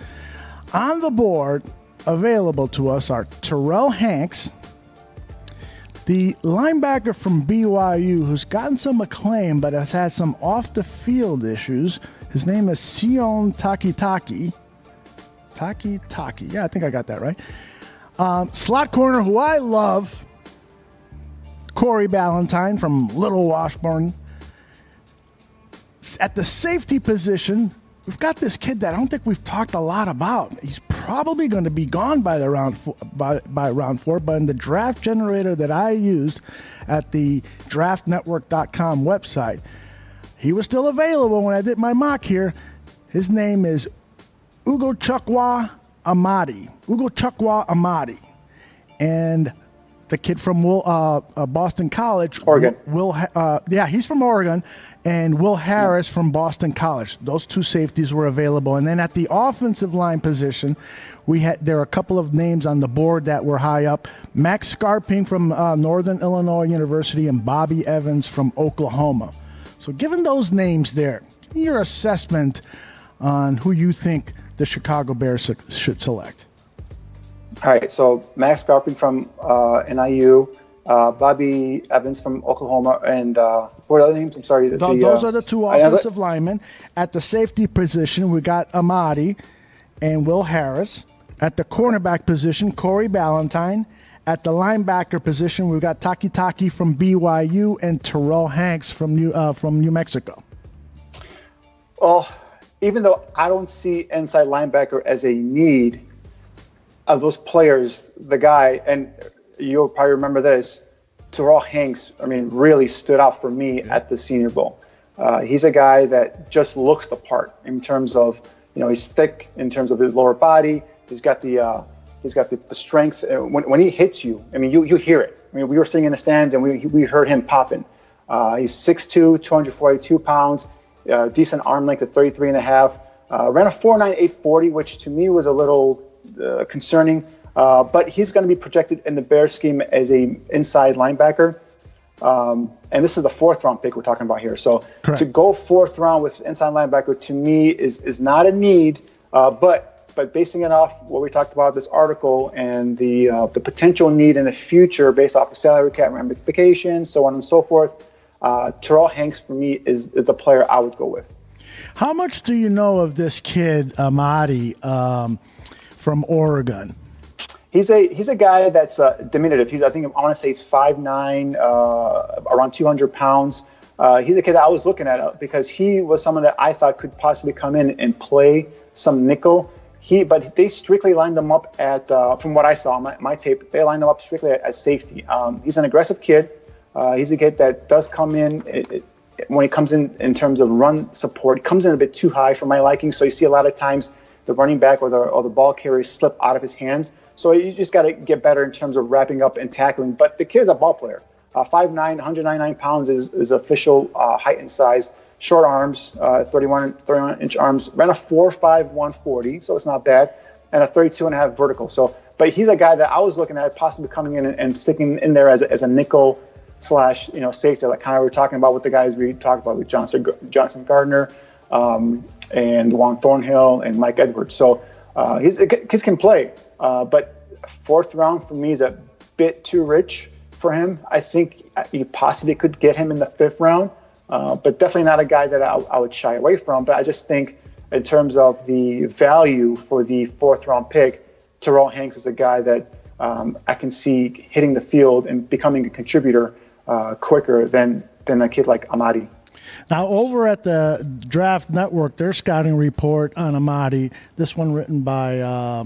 On the board, available to us are Terrell Hanks, the linebacker from BYU who's gotten some acclaim but has had some off-the-field issues. His name is Sion Takitaki. Taki. Yeah, I think I got that right. Slot corner who I love, Corey Ballantyne from Little Washburn. At the safety position, we've got this kid that I don't think we've talked a lot about. He's probably going to be gone by round 4, but in the draft generator that I used at the draftnetwork.com website, he was still available when I did my mock here. His name is Ugochukwu Amadi. And the kid from Boston College. Oregon. He's from Oregon. And Will Harris from Boston College. Those two safeties were available. And then at the offensive line position, there are a couple of names on the board that were high up. Max Scarping from Northern Illinois University and Bobby Evans from Oklahoma. So given those names there, give me your assessment on who you think the Chicago Bears should select. All right, so Max Scarping from NIU, Bobby Evans from Oklahoma, and what are the names? I'm sorry. Those are the two offensive linemen. At the safety position, we got Amadi and Will Harris. At the cornerback position, Corey Ballantyne. At the linebacker position, we've got Taki from BYU and Terrell Hanks from New Mexico. Well, even though I don't see inside linebacker as a need, of those players, the guy, and you'll probably remember this, Terrell Hanks, really stood out for me at the Senior Bowl. He's a guy that just looks the part in terms of, he's thick in terms of his lower body. He's got the strength. When he hits you, you hear it. We were sitting in the stands and we heard him popping. He's 6'2", 242 pounds, decent arm length at 33 and a half. Ran a 4.98 which to me was a little concerning, but he's going to be projected in the Bears scheme as a inside linebacker. And this is the 4th round pick we're talking about here. So Correct. To go 4th round with inside linebacker to me is not a need, but basing it off what we talked about this article and the potential need in the future based off of salary cap ramifications, so on and so forth, Terrell Hanks for me is the player I would go with. How much do you know of this kid Amadi from Oregon? He's a guy that's diminutive. I want to say he's 5'9", around 200 pounds. He's a kid that I was looking at because he was someone that I thought could possibly come in and play some nickel. But they strictly lined him up at, from what I saw on my tape, they lined him up strictly at safety. He's an aggressive kid. He's a kid that does come in, when he comes in terms of run support, comes in a bit too high for my liking. So you see a lot of times the running back or the ball carrier slip out of his hands. So you just got to get better in terms of wrapping up and tackling. But the kid's a ball player. 5'9", 199 pounds is official height and size. Short arms, 31-inch arms. Ran a 4.5 140, so it's not bad. and a 32.5 vertical. So, but he's a guy that I was looking at possibly coming in and sticking in there as a nickel / safety, like kind of we're talking about with the guys we talked about with Johnson Gardner, and Juan Thornhill and Mike Edwards. So kids can play, but 4th round for me is a bit too rich for him. I think you possibly could get him in the 5th round, but definitely not a guy that I would shy away from. But I just think in terms of the value for the 4th round pick, Terrell Hanks is a guy that I can see hitting the field and becoming a contributor quicker than a kid like Amadi. Now, over at the Draft Network, their scouting report on Amadi, this one written by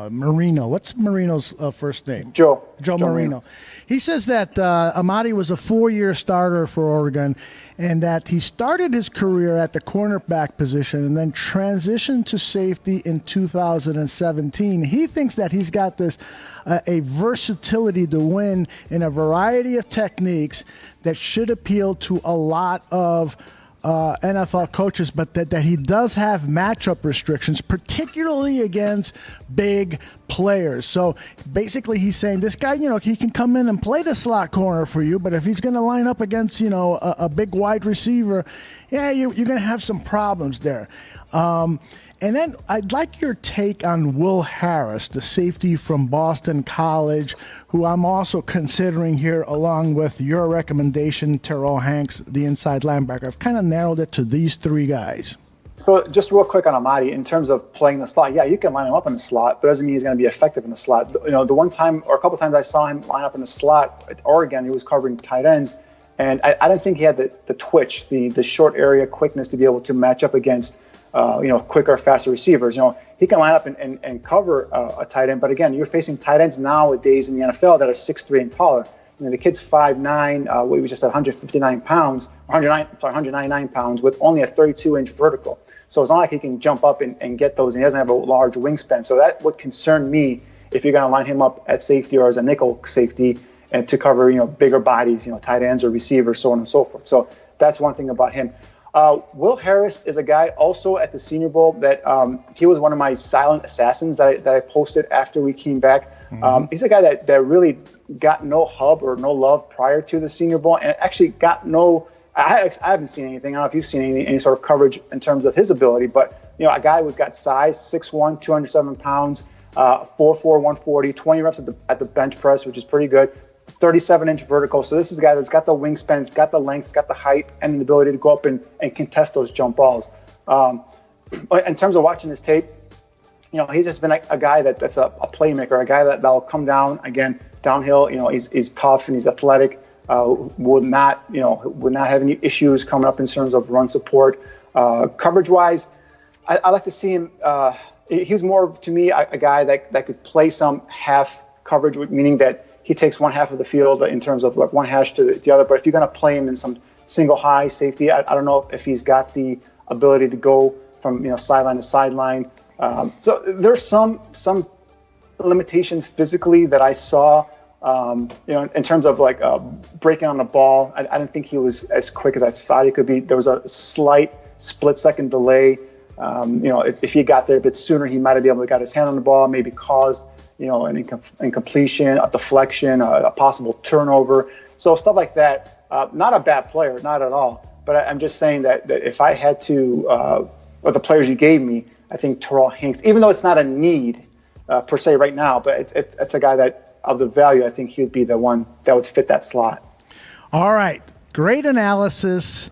Marino. What's Marino's first name? Joe Marino. He says that Amadi was a 4-year starter for Oregon and that he started his career at the cornerback position and then transitioned to safety in 2017. He thinks that he's got this a versatility to win in a variety of techniques that should appeal to a lot of NFL coaches, but that he does have matchup restrictions, particularly against big players. So basically he's saying this guy, he can come in and play the slot corner for you, but if he's going to line up against, a big wide receiver, you're going to have some problems there. And then I'd like your take on Will Harris, the safety from Boston College, who I'm also considering here along with your recommendation, Terrell Hanks, the inside linebacker. I've kind of narrowed it to these 3 guys. So just real quick on Amadi, in terms of playing the slot, you can line him up in the slot, but it doesn't mean he's going to be effective in the slot. The one time or a couple times I saw him line up in the slot at Oregon, he was covering tight ends, and I didn't think he had the twitch, the short area quickness to be able to match up against quicker, faster receivers. He can line up and cover a tight end. But again, you're facing tight ends nowadays in the NFL that are 6'3" and taller. The kid's 5'9", we just said 159 pounds, 199 pounds with only a 32-inch vertical. So it's not like he can jump up and get those, and he doesn't have a large wingspan. So that would concern me if you're going to line him up at safety or as a nickel safety and to cover, bigger bodies, tight ends or receivers, so on and so forth. So that's one thing about him. Will Harris is a guy also at the Senior Bowl that he was one of my silent assassins that I posted after we came back. Mm-hmm. He's a guy that really got no hub or no love prior to the Senior Bowl, and actually got no. I haven't seen anything. I don't know if you've seen any sort of coverage in terms of his ability, but a guy who's got size, 6'1", 207 pounds, 4'4", 140, 20 reps at the bench press, which is pretty good. 37-inch vertical. So this is a guy that's got the wingspan, it's got the length, it's got the height, and the ability to go up and contest those jump balls. But in terms of watching his tape, he's just been a guy that's a playmaker, a guy that'll come down again downhill. He's tough and he's athletic. Would not have any issues coming up in terms of run support. Coverage-wise, I like to see him. He was more to me a guy that could play some half coverage, meaning that he takes one half of the field in terms of like one hash to the other. But if you're going to play him in some single high safety, I don't know if he's got the ability to go from sideline to sideline. So there's some limitations physically that I saw. In terms of like breaking on the ball, I didn't think he was as quick as I thought he could be. There was a slight split-second delay. If he got there a bit sooner, he might have been able to get his hand on the ball, maybe caused an incompletion, a deflection, a possible turnover. So stuff like that. Not a bad player, not at all. But I'm just saying that if I had to, with the players you gave me, I think Terrell Hanks, even though it's not a need per se right now, but it's a guy that, of the value, I think he would be the one that would fit that slot. All right. Great analysis.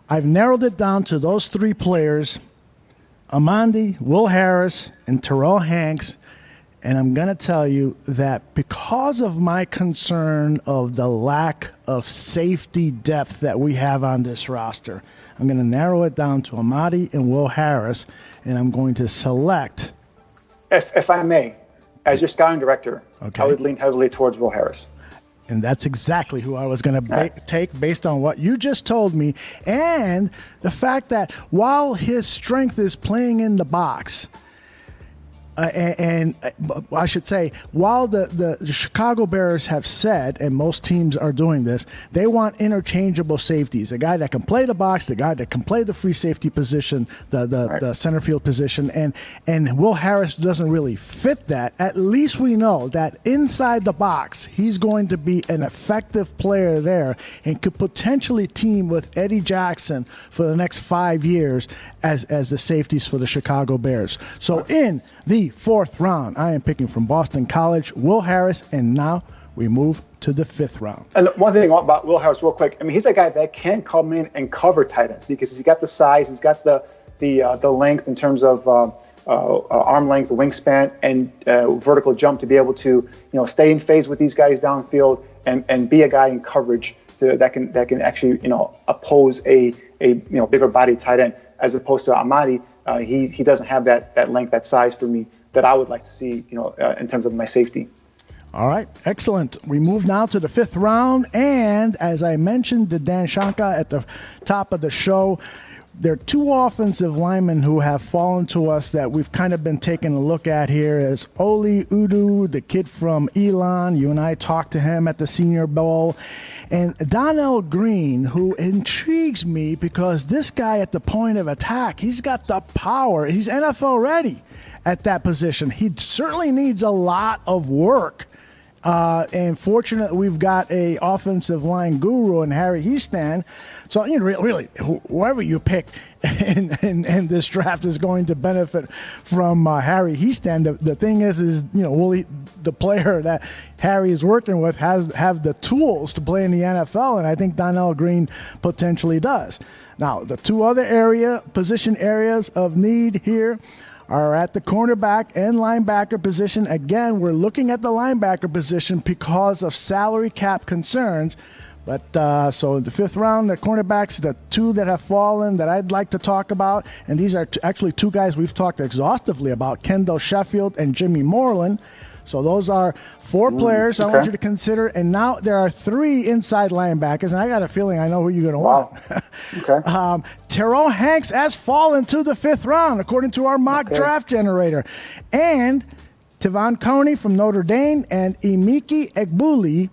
I've narrowed it down to those 3 players, Amadi, Will Harris, and Terrell Hanks. And I'm going to tell you that because of my concern of the lack of safety depth that we have on this roster, I'm going to narrow it down to Amadi and Will Harris, and I'm going to select. If I may, as your scouting director, okay, I would lean heavily towards Will Harris. And that's exactly who I was going to take based on what you just told me. And the fact that while his strength is playing in the box, and I should say, while the Chicago Bears have said, and most teams are doing this, they want interchangeable safeties. A guy that can play the box, the guy that can play the free safety position, the center field position, and Will Harris doesn't really fit that. At least we know that inside the box, he's going to be an effective player there and could potentially team with Eddie Jackson for the next 5 years as the safeties for the Chicago Bears. So in the 4th round, I am picking from Boston College, Will Harris, and now we move to the 5th round. And one thing about Will Harris, real quick, I mean, he's a guy that can come in and cover tight ends because he's got the size, he's got the length in terms of arm length, wingspan, and vertical jump to be able to stay in phase with these guys downfield and be a guy in coverage that can actually oppose a bigger body tight end, as opposed to Amadi. He doesn't have that length, that size for me that I would like to see in terms of my safety. All right, excellent. We move now to the 5th round, and as I mentioned to Dan Shonka at the top of the show, there are 2 offensive linemen who have fallen to us that we've kind of been taking a look at here. Is Oli Udu, the kid from Elon. You and I talked to him at the Senior Bowl. And Donnell Green, who intrigues me because this guy at the point of attack, he's got the power. He's NFL ready at that position. He certainly needs a lot of work. And fortunately, we've got a offensive line guru in Harry Heastan. So, really, whoever you pick in this draft is going to benefit from Harry Heastan. The thing is the player that Harry is working with have the tools to play in the NFL, and I think Donnell Green potentially does. Now, the 2 other position areas of need here are at the cornerback and linebacker position. Again, we're looking at the linebacker position because of salary cap concerns. But so in the 5th round, the cornerbacks, the 2 that have fallen that I'd like to talk about, and these are actually 2 guys we've talked exhaustively about, Kendall Sheffield and Jimmy Moreland. So those are 4 players I want you to consider. And now there are 3 inside linebackers, and I got a feeling I know who you're going to want. Okay. Terrell Hanks has fallen to the 5th round, according to our mock draft generator. And Tevon Coney from Notre Dame and Emeka Egbuli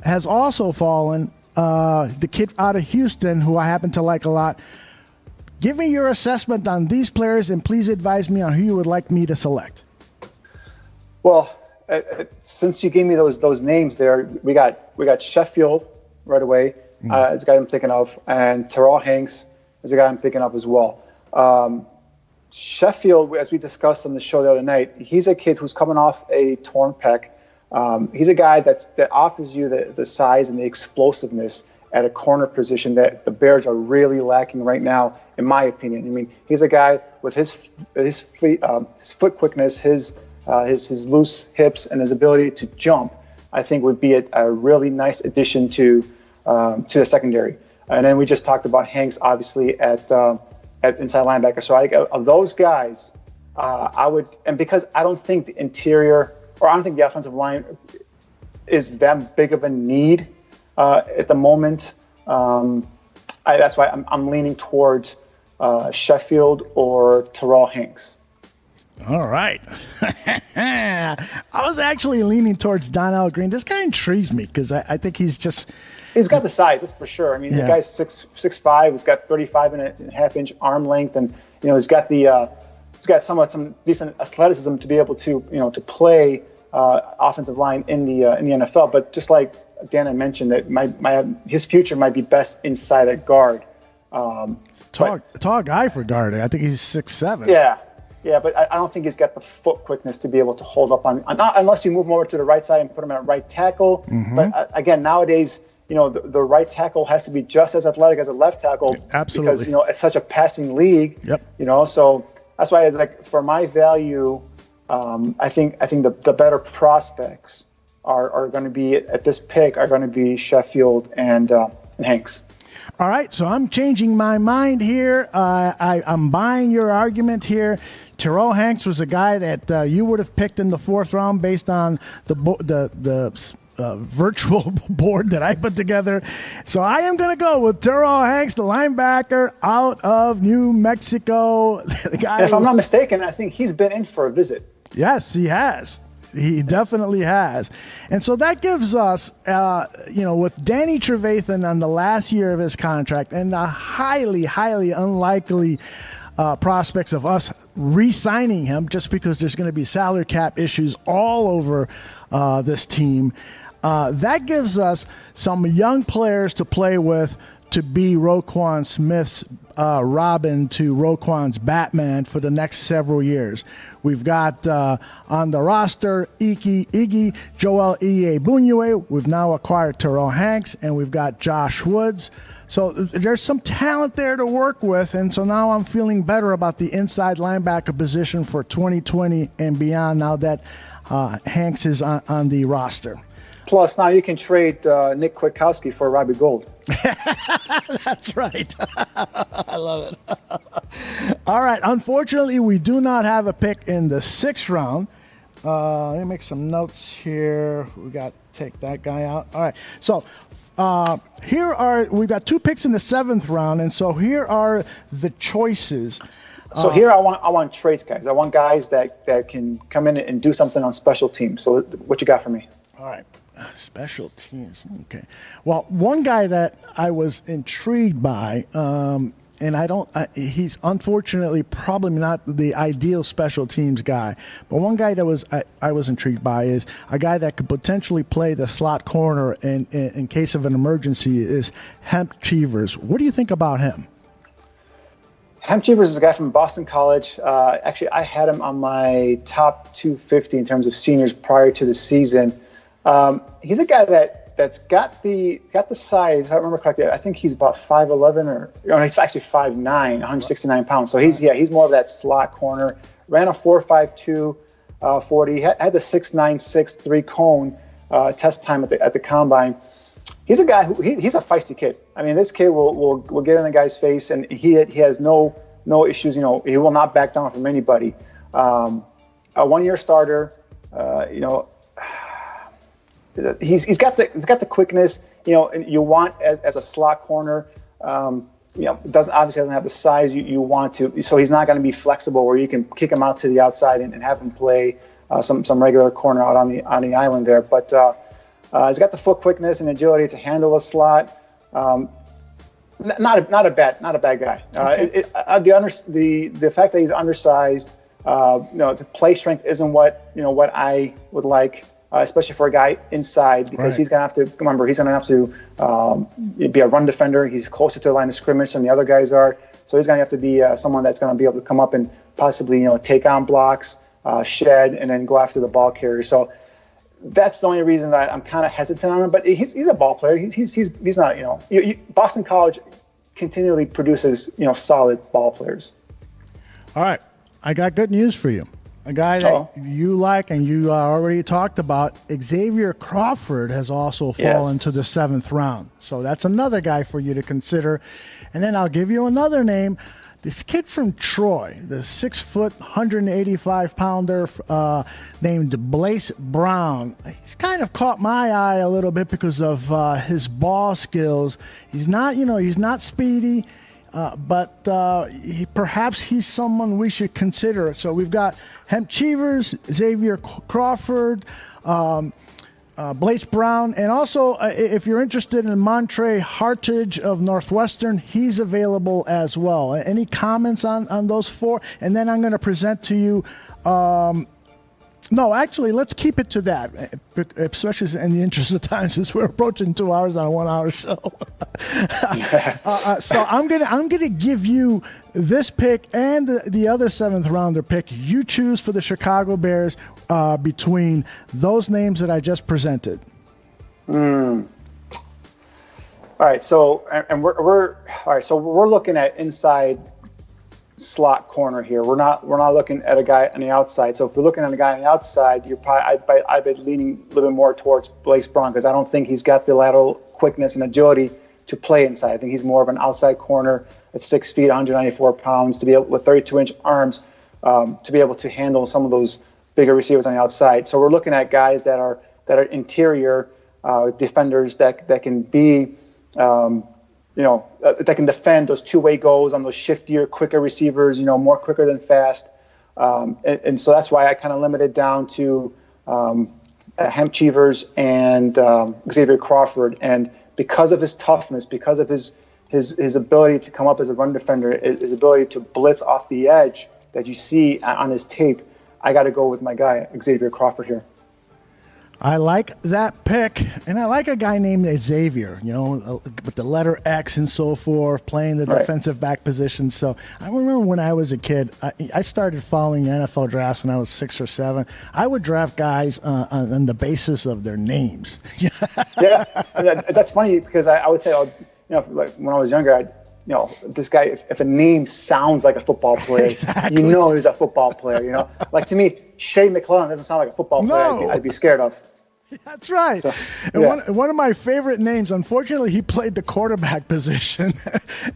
has also fallen, the kid out of Houston, who I happen to like a lot. Give me your assessment on these players, and please advise me on who you would like me to select. Well, since you gave me those names there, we got Sheffield right away. Is a guy I'm thinking of, and Terrell Hanks is a guy I'm thinking of as well. Sheffield, as we discussed on the show the other night, he's a kid who's coming off a torn pec. He's a guy that offers you the size and the explosiveness at a corner position that the Bears are really lacking right now, in my opinion. I mean, he's a guy with his foot quickness, his loose hips, and his ability to jump. I think would be a really nice addition to the secondary. And then we just talked about Hanks, obviously at inside linebacker. So of those guys, I would, and because I don't think the interior, or I don't think the offensive line is that big of a need at the moment. That's why I'm leaning towards Sheffield or Terrell Hanks. All right. I was actually leaning towards Donnell Green. This guy intrigues me because I think he's got the size, that's for sure. I mean, the guy's 6'5", he's got 35.5-inch arm length, and he's got some decent athleticism to be able to to play offensive line in the NFL. But just like Dan had mentioned, that his future might be best inside at guard. Tall guy for guard. I think he's 6'7". Yeah, but I don't think he's got the foot quickness to be able to hold up on unless you move him over to the right side and put him at right tackle. Mm-hmm. But again, nowadays, the right tackle has to be just as athletic as a left tackle. Absolutely. Because it's such a passing league. Yep. So that's why it's like, for my value, I think the better prospects are going to be at this pick are going to be Sheffield and Hanks. All right, so I'm changing my mind here. I'm buying your argument here. Terrell Hanks was a guy that you would have picked in the 4th round based on the virtual board that I put together. So I am going to go with Terrell Hanks, the linebacker out of New Mexico. The guy if I'm not mistaken, I think he's been in for a visit. Yes, he has. He definitely has. And so that gives us, with Danny Trevathan on the last year of his contract and the highly, highly unlikely prospects of us re-signing him just because there's going to be salary cap issues all over this team, that gives us some young players to play with to be Roquan Smith's Robin to Roquan's Batman for the next several years. We've got on the roster Iggy, Joel Iyiegbuniwe. We've now acquired Terrell Hanks, and we've got Josh Woods. So there's some talent there to work with, and so now I'm feeling better about the inside linebacker position for 2020 and beyond now that Hanks is on the roster. Plus, now you can trade Nick Kwiatkowski for Robbie Gould. That's right. I love it. All right. Unfortunately, we do not have a pick in the 6th round. Let me make some notes here. We got to take that guy out. All right. So we've got 2 picks in the 7th round, and so here are the choices. So here I want traits guys. I want guys that can come in and do something on special teams. So what you got for me? All right. Special teams. Okay. Well, one guy that I was intrigued by, and he's unfortunately probably not the ideal special teams guy, but one guy that I was intrigued by is a guy that could potentially play the slot corner in case of an emergency is Hemp Cheevers. What do you think about him? Hemp Cheevers is a guy from Boston College. Actually, I had him on my top 250 in terms of seniors prior to the season. He's a guy that's got the size. If I remember correctly, I think he's about 5'11", or he's actually 5'9", 169 pounds. So he's more of that slot corner. Ran a 4.52 40. Had the 6.96 3-cone test time at the combine. He's a guy he's a feisty kid. I mean, this kid will get in the guy's face, and he has no issues. He will not back down from anybody. A 1-year starter. He's got the quickness, and you want as a slot corner. Doesn't have the size you want to, so he's not going to be flexible where you can kick him out to the outside and have him play some regular corner out on the island there. But he's got the foot quickness and agility to handle a slot. Not a bad guy. Okay. The fact that he's undersized, the play strength isn't what I would like. Especially for a guy inside, because right. He's going to have to be a run defender. He's closer to the line of scrimmage than the other guys are. So he's going to have to be someone that's going to be able to come up and possibly, take on blocks, shed, and then go after the ball carrier. So that's the only reason that I'm kind of hesitant on him. But he's a ball player. He's not, Boston College continually produces, solid ball players. All right. I got good news for you. A guy that you like and you already talked about, Xavier Crawford, has also fallen to the 7th round. So that's another guy for you to consider. And then I'll give you another name. This kid from Troy, the 6-foot, 185-pounder named Blaise Brown. He's kind of caught my eye a little bit because of his ball skills. He's not speedy. But perhaps he's someone we should consider. So we've got Hemp Cheevers, Xavier Crawford, Blaise Brown, and also if you're interested in Montre Hartage of Northwestern, he's available as well. Any comments on those 4? And then I'm going to present to you. No, actually, let's keep it to that, especially in the interest of time, since we're approaching 2 hours on a 1-hour show. So I'm gonna give you this pick and the other 7th rounder pick. You choose for the Chicago Bears between those names that I just presented. All right, so we're llooking at inside slot corner here. We're not looking at a guy on the outside. So if we're looking at a guy on the outside, I'd be leaning a little bit more towards Blaise Brown, because I don't think he's got the lateral quickness and agility to play inside. I think he's more of an outside corner at 6 feet, 194 pounds, to be able with 32-inch arms, to be able to handle some of those bigger receivers on the outside. So we're looking at guys that are interior defenders that can be that can defend those two-way goals on those shiftier, quicker receivers, more quicker than fast. And so that's why I kind of limited down to Hemp Cheevers and Xavier Crawford. And because of his toughness, because of his ability to come up as a run defender, his ability to blitz off the edge that you see on his tape, I got to go with my guy, Xavier Crawford here. I like that pick, and I like a guy named Xavier, with the letter X and so forth, playing the defensive back position. So I remember when I was a kid, I started following NFL drafts when I was 6 or 7. I would draft guys on the basis of their names. Yeah, that's funny because I would say, like when I was younger, this guy, if a name sounds like a football player, exactly. He's a football player, Like to me, Shea McClellan doesn't sound like a football player I'd be scared of. That's right. So, and one of my favorite names, unfortunately, he played the quarterback position,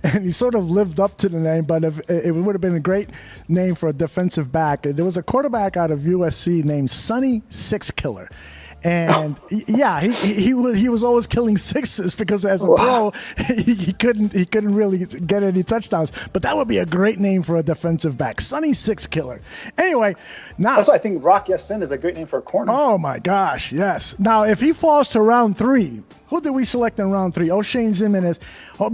and he sort of lived up to the name, but it would have been a great name for a defensive back. There was a quarterback out of USC named Sonny Six Killer. And he was always killing sixes because as a pro he couldn't really get any touchdowns. But that would be a great name for a defensive back, Sonny Six Killer. Anyway, now that's why I think Rock Ya-Sin is a great name for a corner. Oh my gosh, yes. Now if he falls to round 3, who did we select in round 3? O'Shane Ximines.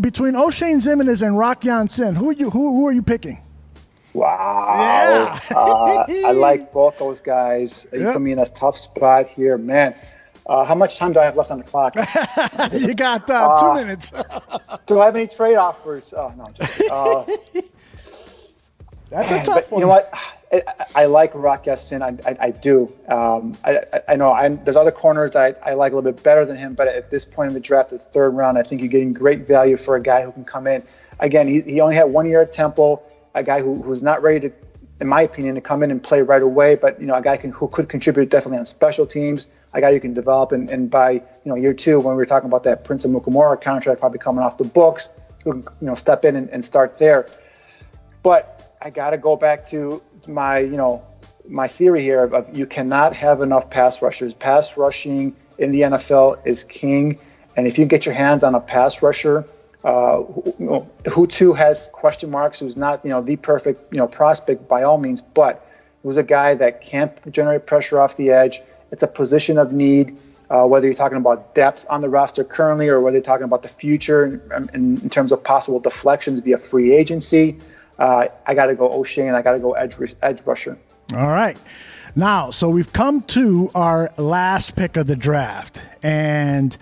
Between O'Shane Ximines and Rock Ya-Sin, who are you picking? Wow. Yeah. I like both those guys. You put me in a tough spot here, man. How much time do I have left on the clock? You got 2 minutes. Do I have any trade offers? Oh, no. That's a tough one. You know what? I like Rock Ya-Sin. I do. I know there's other corners that I like a little bit better than him, but at this point in the draft, the 3rd round, I think you're getting great value for a guy who can come in. Again, he only had 1 year at Temple. A guy who's not ready to, in my opinion, to come in and play right away, but a guy who could contribute definitely on special teams. A guy you can develop, and by year 2, when we were talking about that Prince of Mukamura contract probably coming off the books, who can step in and start there. But I got to go back to my theory here of you cannot have enough pass rushers. Pass rushing in the NFL is king, and if you get your hands on a pass rusher. Who too has question marks, who's not, the perfect, prospect by all means, but who's a guy that can't generate pressure off the edge. It's a position of need, whether you're talking about depth on the roster currently or whether you're talking about the future in terms of possible deflections via free agency. I got to go O'Shane. I got to go edge rusher. All right. Now, so we've come to our last pick of the draft, and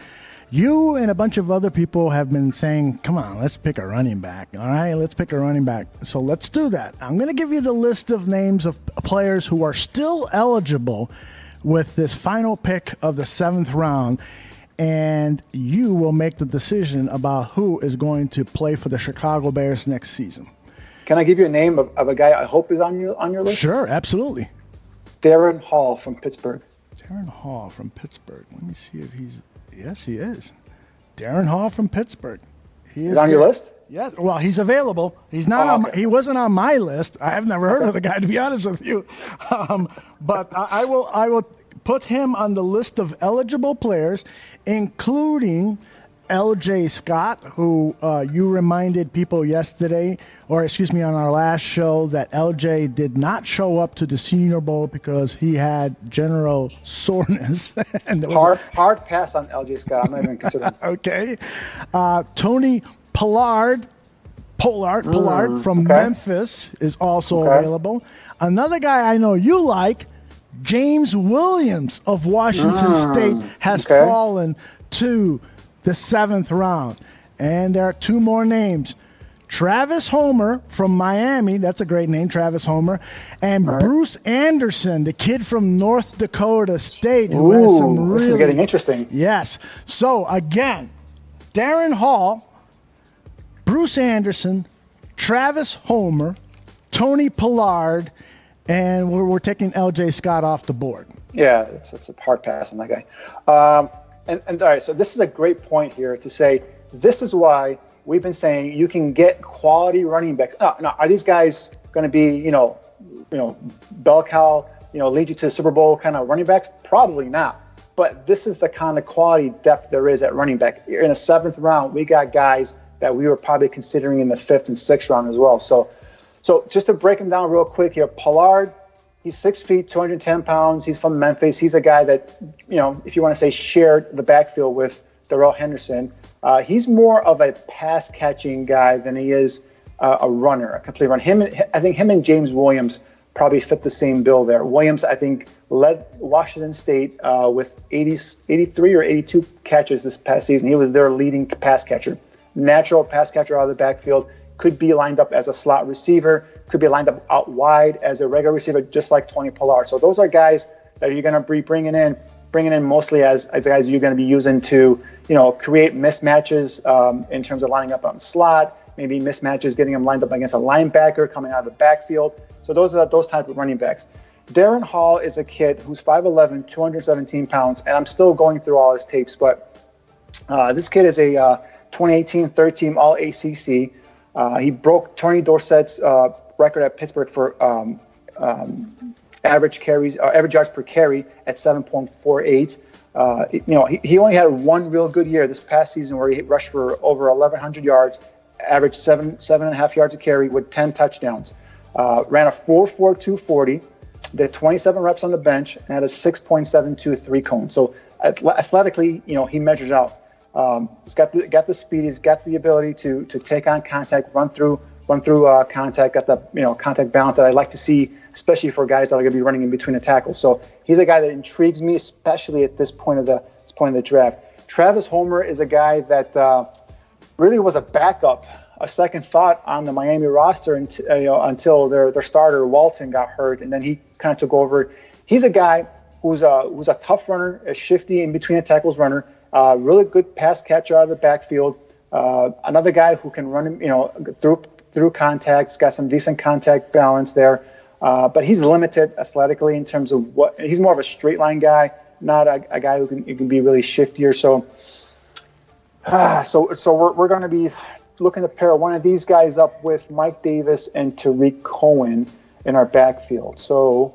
you and a bunch of other people have been saying, come on, let's pick a running back. All right, let's pick a running back. So let's do that. I'm going to give you the list of names of players who are still eligible with this final pick of the 7th round, and you will make the decision about who is going to play for the Chicago Bears next season. Can I give you a name of a guy I hope is on your list? Sure, absolutely. Darren Hall from Pittsburgh. Darren Hall from Pittsburgh. Let me see if he's... Yes, he is. Darren Hall from Pittsburgh. He is on your list? Yes. Well, he's available. He's not. He wasn't on my list. I have never heard of the guy, to be honest with you. But I will put him on the list of eligible players, including L.J. Scott, who you reminded people yesterday, on our last show, that L.J. did not show up to the Senior Bowl because he had general soreness. And hard pass on L.J. Scott. I'm not even considering. Okay. Tony Pollard from Memphis is also available. Another guy I know you like, James Williams of Washington State, has fallen to the 7th round. And there are 2 more names. Travis Homer from Miami, that's a great name, Travis Homer, and Bruce Anderson, the kid from North Dakota State, who has some really... This is getting interesting. Yes. So, again, Darren Hall, Bruce Anderson, Travis Homer, Tony Pollard, and we're taking L.J. Scott off the board. Yeah, it's a hard pass on that guy. And all right, so this is a great point here to say this is why we've been saying you can get quality running backs. Now, are these guys going to be, bell cow, lead you to the Super Bowl kind of running backs? Probably not. But this is the kind of quality depth there is at running back. In the 7th round, we got guys that we were probably considering in the 5th and 6th round as well. So So just to break him down real quick here, Pollard, he's 6 feet, 210 pounds. He's from Memphis. He's a guy that, if you want to say shared the backfield with Darrell Henderson. He's more of a pass-catching guy than he is a runner, a complete runner. I think him and James Williams probably fit the same bill there. Williams, I think, led Washington State with 83 or 82 catches this past season. He was their leading pass catcher. Natural pass catcher out of the backfield. Could be lined up as a slot receiver. Could be lined up out wide as a regular receiver, just like Tony Pollard. So those are guys that you're going to be bringing in mostly as guys you're going to be using to, create mismatches in terms of lining up on the slot, maybe mismatches, getting them lined up against a linebacker coming out of the backfield. So those are those type of running backs. Darren Hall is a kid who's 5'11", 217 pounds, and I'm still going through all his tapes, but this kid is a 2018 third team All ACC. He broke Tony Dorsett's record at Pittsburgh for average yards per carry at 7.48. He only had one real good year this past season where he rushed for over 1,100 yards, averaged 7.5 yards a carry with 10 touchdowns. Ran a 4.42 40, did 27 reps on the bench, and had a 6.72 3-cone. So athletically, he measures out. He's got the speed. He's got the ability to take on contact, run through contact. Got the contact balance that I like to see, especially for guys that are going to be running in between the tackles. So he's a guy that intrigues me, especially at this point of the draft. Travis Homer is a guy that really was a backup, a second thought on the Miami roster until their starter Walton got hurt, and then he kind of took over. He's a guy who's a tough runner, a shifty in between the tackles runner. Really good pass catcher out of the backfield. Another guy who can run, through contacts, got some decent contact balance there. But he's limited athletically in terms of he's more of a straight line guy, not a guy who can be really shiftier. So we're going to be looking to pair one of these guys up with Mike Davis and Tariq Cohen in our backfield. So,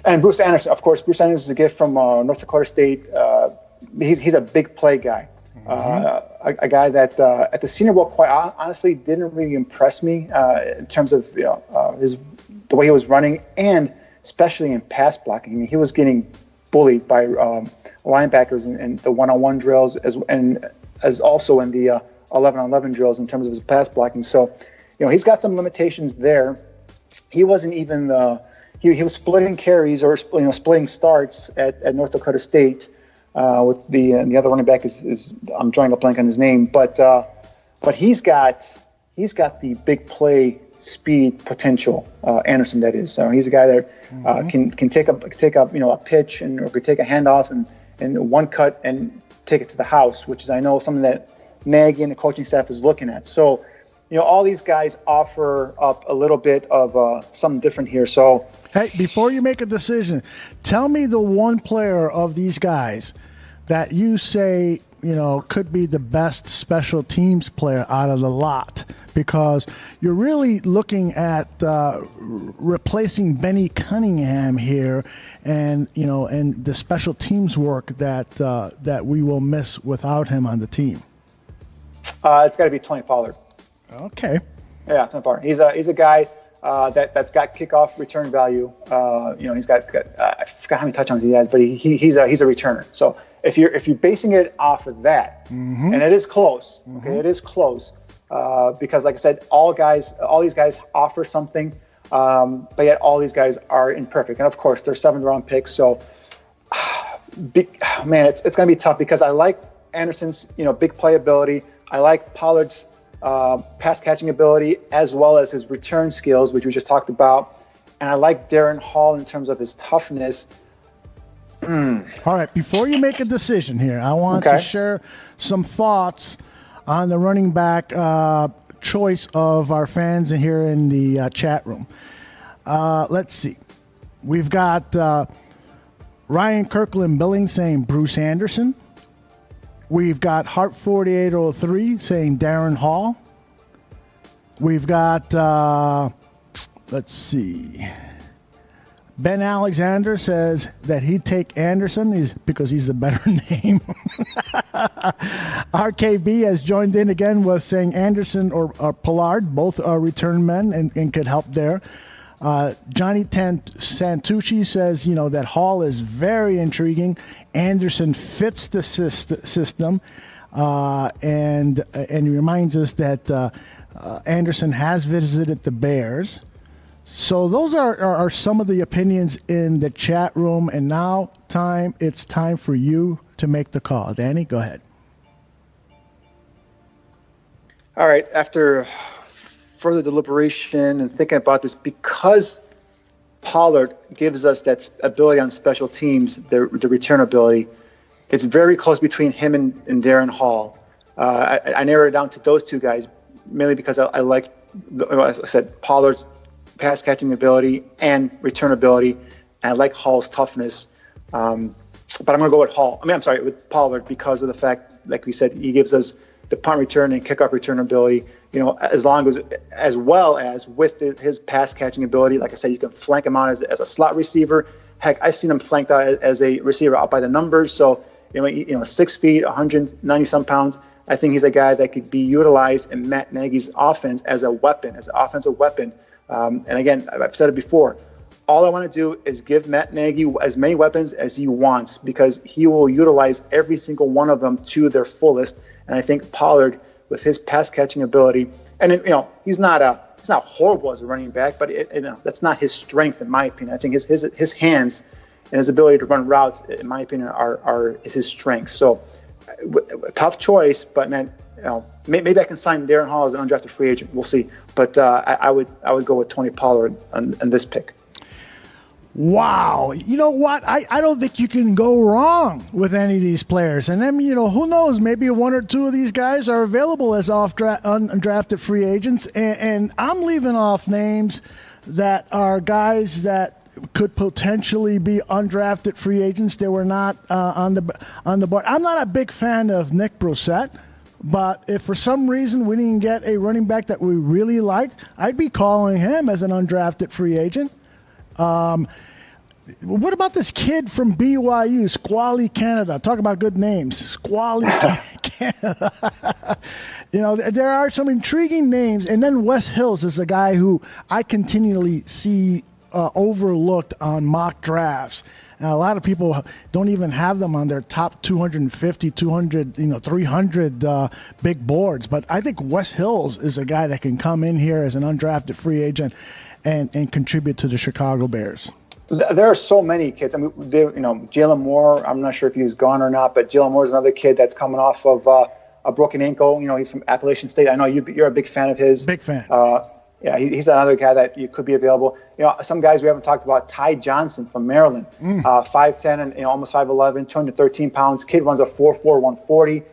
and Bruce Anderson, of course. Bruce Anderson is a gift from North Dakota State. He's a big play guy, a guy that at the Senior Bowl, quite honestly, didn't really impress me in terms of the way he was running, and especially in pass blocking. I mean, he was getting bullied by linebackers in the one-on-one drills, as also in the 11-on-11 drills in terms of his pass blocking. So, he's got some limitations there. He wasn't even he was splitting carries or splitting starts at North Dakota State. With the other running back is I'm drawing a blank on his name, but he's got the big play speed potential. Anderson, that is. So he's a guy that can take a pitch or could take a handoff and one cut and take it to the house, which is I know something that Nagy and the coaching staff is looking at. So all these guys offer up a little bit of something different here. So, hey, before you make a decision, tell me the one player of these guys that you say, could be the best special teams player out of the lot, because you're really looking at replacing Benny Cunningham here, and and the special teams work that we will miss without him on the team. It's got to be Tony Pollard. Okay. Yeah, Tony Pollard. He's a guy that's got kickoff return value. He's got I forgot how many touchdowns he has, but he's a returner. So if you're basing it off of that, and it is close, okay, it is close, because like I said, all these guys offer something, but yet all these guys are imperfect. And of course, they're 7th round picks. So, it's going to be tough because I like Anderson's big playability. I like Pollard's pass catching ability as well as his return skills, which we just talked about. And I like Darren Hall in terms of his toughness. All right, before you make a decision here, I want to share some thoughts on the running back choice of our fans here in the chat room. Let's see. We've got Ryan Kirkland Billings saying Bruce Anderson. We've got Hart 4803 saying Darren Hall. We've got, let's see, Ben Alexander says that he'd take Anderson because he's a better name. RKB has joined in again with saying Anderson or Pollard, both are return men and could help there. Johnny Santucci says, that Hall is very intriguing. Anderson fits the system, and he reminds us that Anderson has visited the Bears. So those are some of the opinions in the chat room, and now it's time for you to make the call. Danny, go ahead. All right, after further deliberation and thinking about this, because Pollard gives us that ability on special teams, the return ability, it's very close between him and Darren Hall. I narrowed it down to those two guys, mainly because I like, as I said, Pollard's pass catching ability and return ability, and I like Hall's toughness. But I'm going to go with Pollard because of the fact, like we said, he gives us the punt return and kickoff return ability, as well as with his pass catching ability. Like I said, you can flank him out as a slot receiver. Heck, I've seen him flanked out as a receiver out by the numbers. So, 6 feet, 190 some pounds. I think he's a guy that could be utilized in Matt Nagy's offense as an offensive weapon. And again, I've said it before. All I want to do is give Matt Nagy as many weapons as he wants, because he will utilize every single one of them to their fullest. And I think Pollard, with his pass catching ability, and he's not horrible as a running back, but that's not his strength, in my opinion. I think his hands and his ability to run routes, in my opinion, is his strength. So, tough choice, but man, maybe I can sign Darren Hall as an undrafted free agent. We'll see. But I would go with Tony Pollard on this pick. Wow. You know what? I don't think you can go wrong with any of these players. And then, who knows? Maybe one or two of these guys are available as undrafted free agents. And I'm leaving off names that are guys that could potentially be undrafted free agents. They were not on the board. I'm not a big fan of Nick Brissett. But if for some reason we didn't get a running back that we really liked, I'd be calling him as an undrafted free agent. What about this kid from BYU, Squally Canada? Talk about good names. Squally Canada. There are some intriguing names. And then Wes Hills is a guy who I continually see overlooked on mock drafts. And a lot of people don't even have them on their top 250, 200, 300 big boards. But I think Wes Hills is a guy that can come in here as an undrafted free agent and contribute to the Chicago Bears. There are so many kids. I mean, Jalen Moore, I'm not sure if he's gone or not, but Jalen Moore is another kid that's coming off of a broken ankle. He's from Appalachian State. I know you're a big fan of his. Big fan. Yeah, he's another guy that you could be available. Some guys we haven't talked about. Ty Johnson from Maryland, 5'10" and almost 5'11", 213 pounds. Kid runs a 4.4, 140.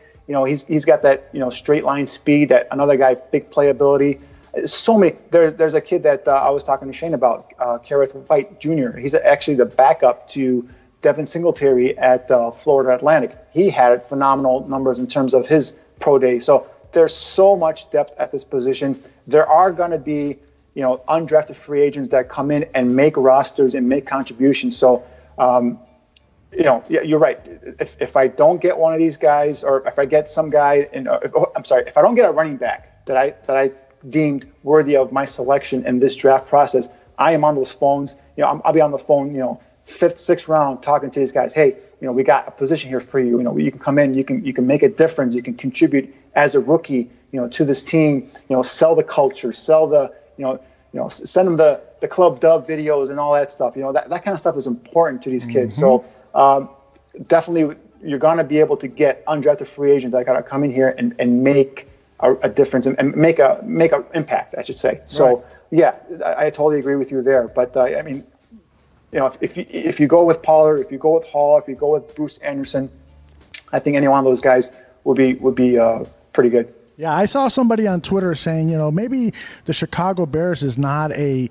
He's got that straight line speed. That another guy, big playability. So many. There's a kid that I was talking to Shane about, Kareth White Jr. He's actually the backup to Devin Singletary at Florida Atlantic. He had phenomenal numbers in terms of his pro day. So there's so much depth at this position. There are going to be, undrafted free agents that come in and make rosters and make contributions. So, you're right. If I don't get one of these guys, or if I get some guy, if I don't get a running back that I deemed worthy of my selection in this draft process, I am on those phones. I'll be on the phone, fifth, sixth round, talking to these guys. Hey, we got a position here for you. You can come in, you can make a difference, you can contribute as a rookie, to this team. Sell the culture, sell the, send them the club dub videos and all that stuff. That kind of stuff is important to these kids. So definitely, you're going to be able to get undrafted free agents that got to come in here and make a difference and make an impact, I should say. So right. Yeah, I totally agree with you there. But if you go with Pollard, if you go with Hall, if you go with Bruce Anderson, I think any one of those guys would be pretty good. Yeah, I saw somebody on Twitter saying, maybe the Chicago Bears is not a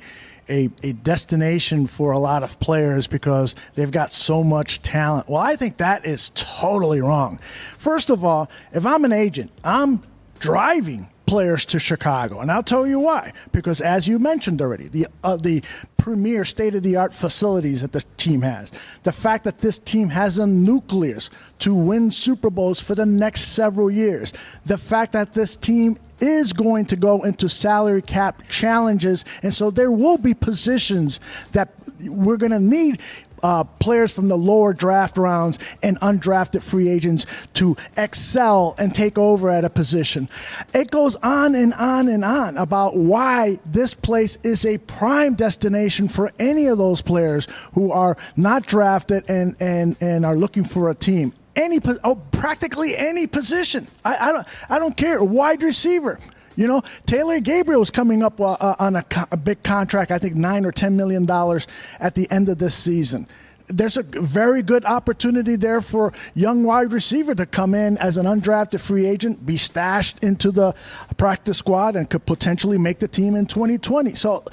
destination for a lot of players because they've got so much talent. Well, I think that is totally wrong. First of all, if I'm an agent, I'm driving players to Chicago. And I'll tell you why. Because as you mentioned already, the premier state-of-the-art facilities that the team has, the fact that this team has a nucleus to win Super Bowls for the next several years, the fact that this team is going to go into salary cap challenges, and so there will be positions that we're going to need players from the lower draft rounds and undrafted free agents to excel and take over at a position. It goes on and on and on about why this place is a prime destination for any of those players who are not drafted and are looking for a team. Practically any position. I don't care. A wide receiver. You know, Taylor Gabriel is coming up on a big contract, I think $9 or $10 million at the end of this season. There's a very good opportunity there for young wide receiver to come in as an undrafted free agent, be stashed into the practice squad, and could potentially make the team in 2020. So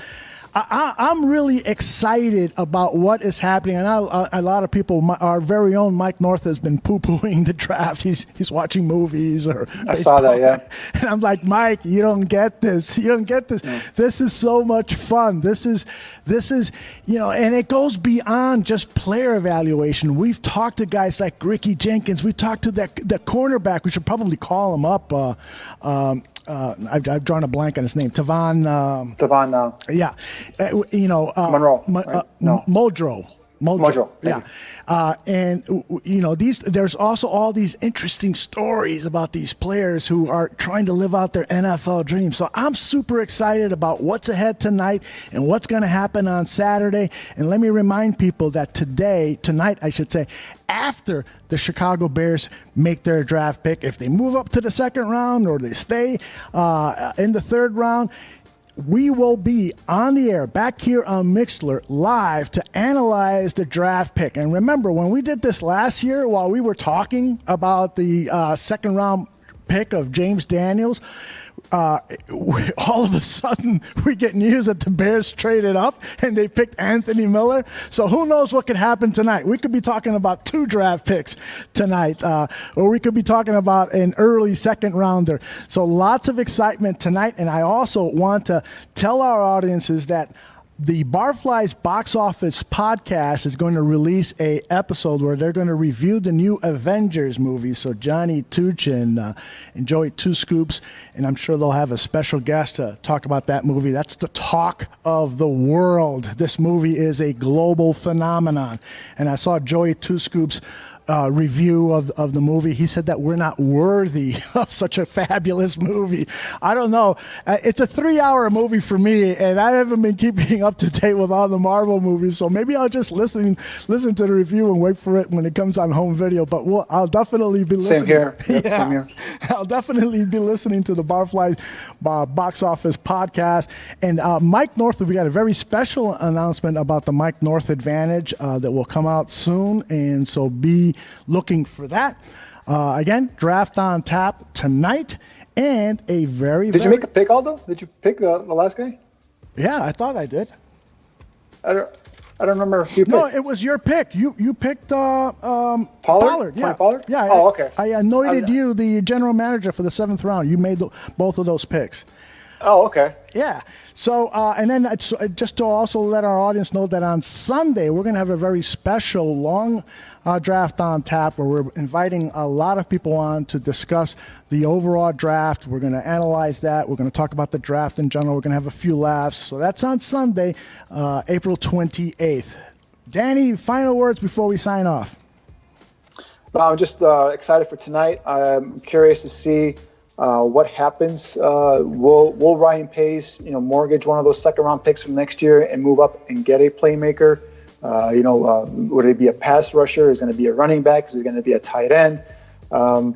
I'm really excited about what is happening. And a lot of people, our very own Mike North has been poo-pooing the draft. He's watching movies or I saw that, yeah. And I'm like, Mike, you don't get this. You don't get this. Yeah. This is so much fun. This is, you know, and it goes beyond just player evaluation. We've talked to guys like Ricky Jenkins. We talked to the cornerback. We should probably call him up. I've drawn a blank on his name. Tavon. Yeah. Monroe. Muldrow. Yeah. And, you know, there's also all these interesting stories about these players who are trying to live out their NFL dreams. So I'm super excited about what's ahead tonight and what's going to happen on Saturday. And let me remind people that tonight, after the Chicago Bears make their draft pick, if they move up to the second round or they stay in the third round, we will be on the air back here on Mixlr live to analyze the draft pick. And remember, when we did this last year, while we were talking about the second round pick of James Daniels, all of a sudden we get news that the Bears traded up and they picked Anthony Miller. So who knows what could happen tonight? We could be talking about 2 draft picks tonight, or we could be talking about an early second rounder. So lots of excitement tonight. And I also want to tell our audiences that the Barflies Box Office podcast is going to release a episode where they're going to review the new Avengers movie. So Johnny Tuch and Joey Two Scoops, and I'm sure they'll have a special guest to talk about that movie. That's the talk of the world. This movie is a global phenomenon. And I saw Joey Two Scoops review of the movie. He said that we're not worthy of such a fabulous movie. I don't know. It's a 3-hour movie for me, and I haven't been keeping up to date with all the Marvel movies, so maybe I'll just listen to the review and wait for it when it comes on home video. But I'll definitely be listening. Same here. Yep, yeah, same here. I'll definitely be listening to the Barflies Box Office podcast. And Mike North, we got a very special announcement about the Mike North Advantage that will come out soon, and so be looking for that. Again, Draft on Tap tonight, and a Did you make a pick, Aldo? Did you pick the last guy? Yeah, I thought I did. I don't remember who you picked. No, it was your pick. You picked Pollard. Yeah. Pollard? Yeah. Oh, okay. I anointed you the general manager for the 7th round. You made both of those picks. Oh, okay. Yeah. So, and then just to also let our audience know that on Sunday, we're going to have a very special long draft on tap where we're inviting a lot of people on to discuss the overall draft. We're going to analyze that. We're going to talk about the draft in general. We're going to have a few laughs. So that's on Sunday, April 28th. Danny, final words before we sign off. Well, I'm just excited for tonight. I'm curious to see what happens. Will Ryan Pace, mortgage one of those second-round picks from next year and move up and get a playmaker? Would it be a pass rusher? Is it going to be a running back? Is it going to be a tight end? Like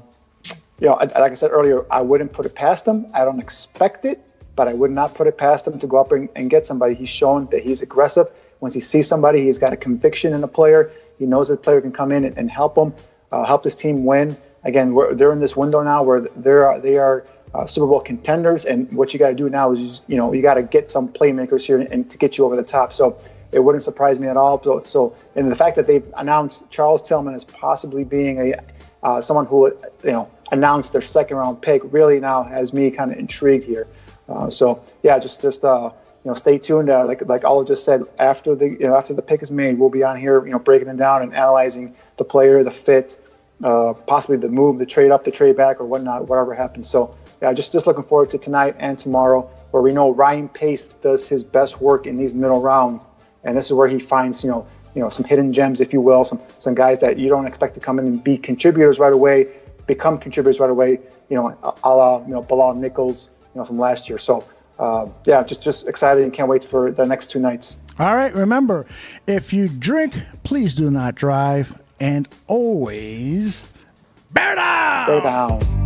I said earlier, I wouldn't put it past him. I don't expect it, but I would not put it past him to go up and get somebody. He's shown that he's aggressive. Once he sees somebody, he's got a conviction in the player. He knows that the player can come in and help him, help his team win. Again, they're in this window now where they are Super Bowl contenders, and what you got to do now is you got to get some playmakers here and to get you over the top. So it wouldn't surprise me at all. So and the fact that they've announced Charles Tillman as possibly being someone who announced their second round pick really now has me kind of intrigued here. So yeah, just stay tuned. Like Olive just said, after the pick is made, we'll be on here, breaking it down and analyzing the player, the fit, possibly the move, the trade up, the trade back, or whatnot, whatever happens. So yeah, just looking forward to tonight and tomorrow, where we know Ryan Pace does his best work in these middle rounds, and this is where he finds some hidden gems, if you will, some guys that you don't expect to come in and be contributors right away, become contributors right away, a la Bilal Nichols, from last year. So just excited and can't wait for the next 2 nights. All right, remember, if you drink, please do not drive, and always bear down. Bear down.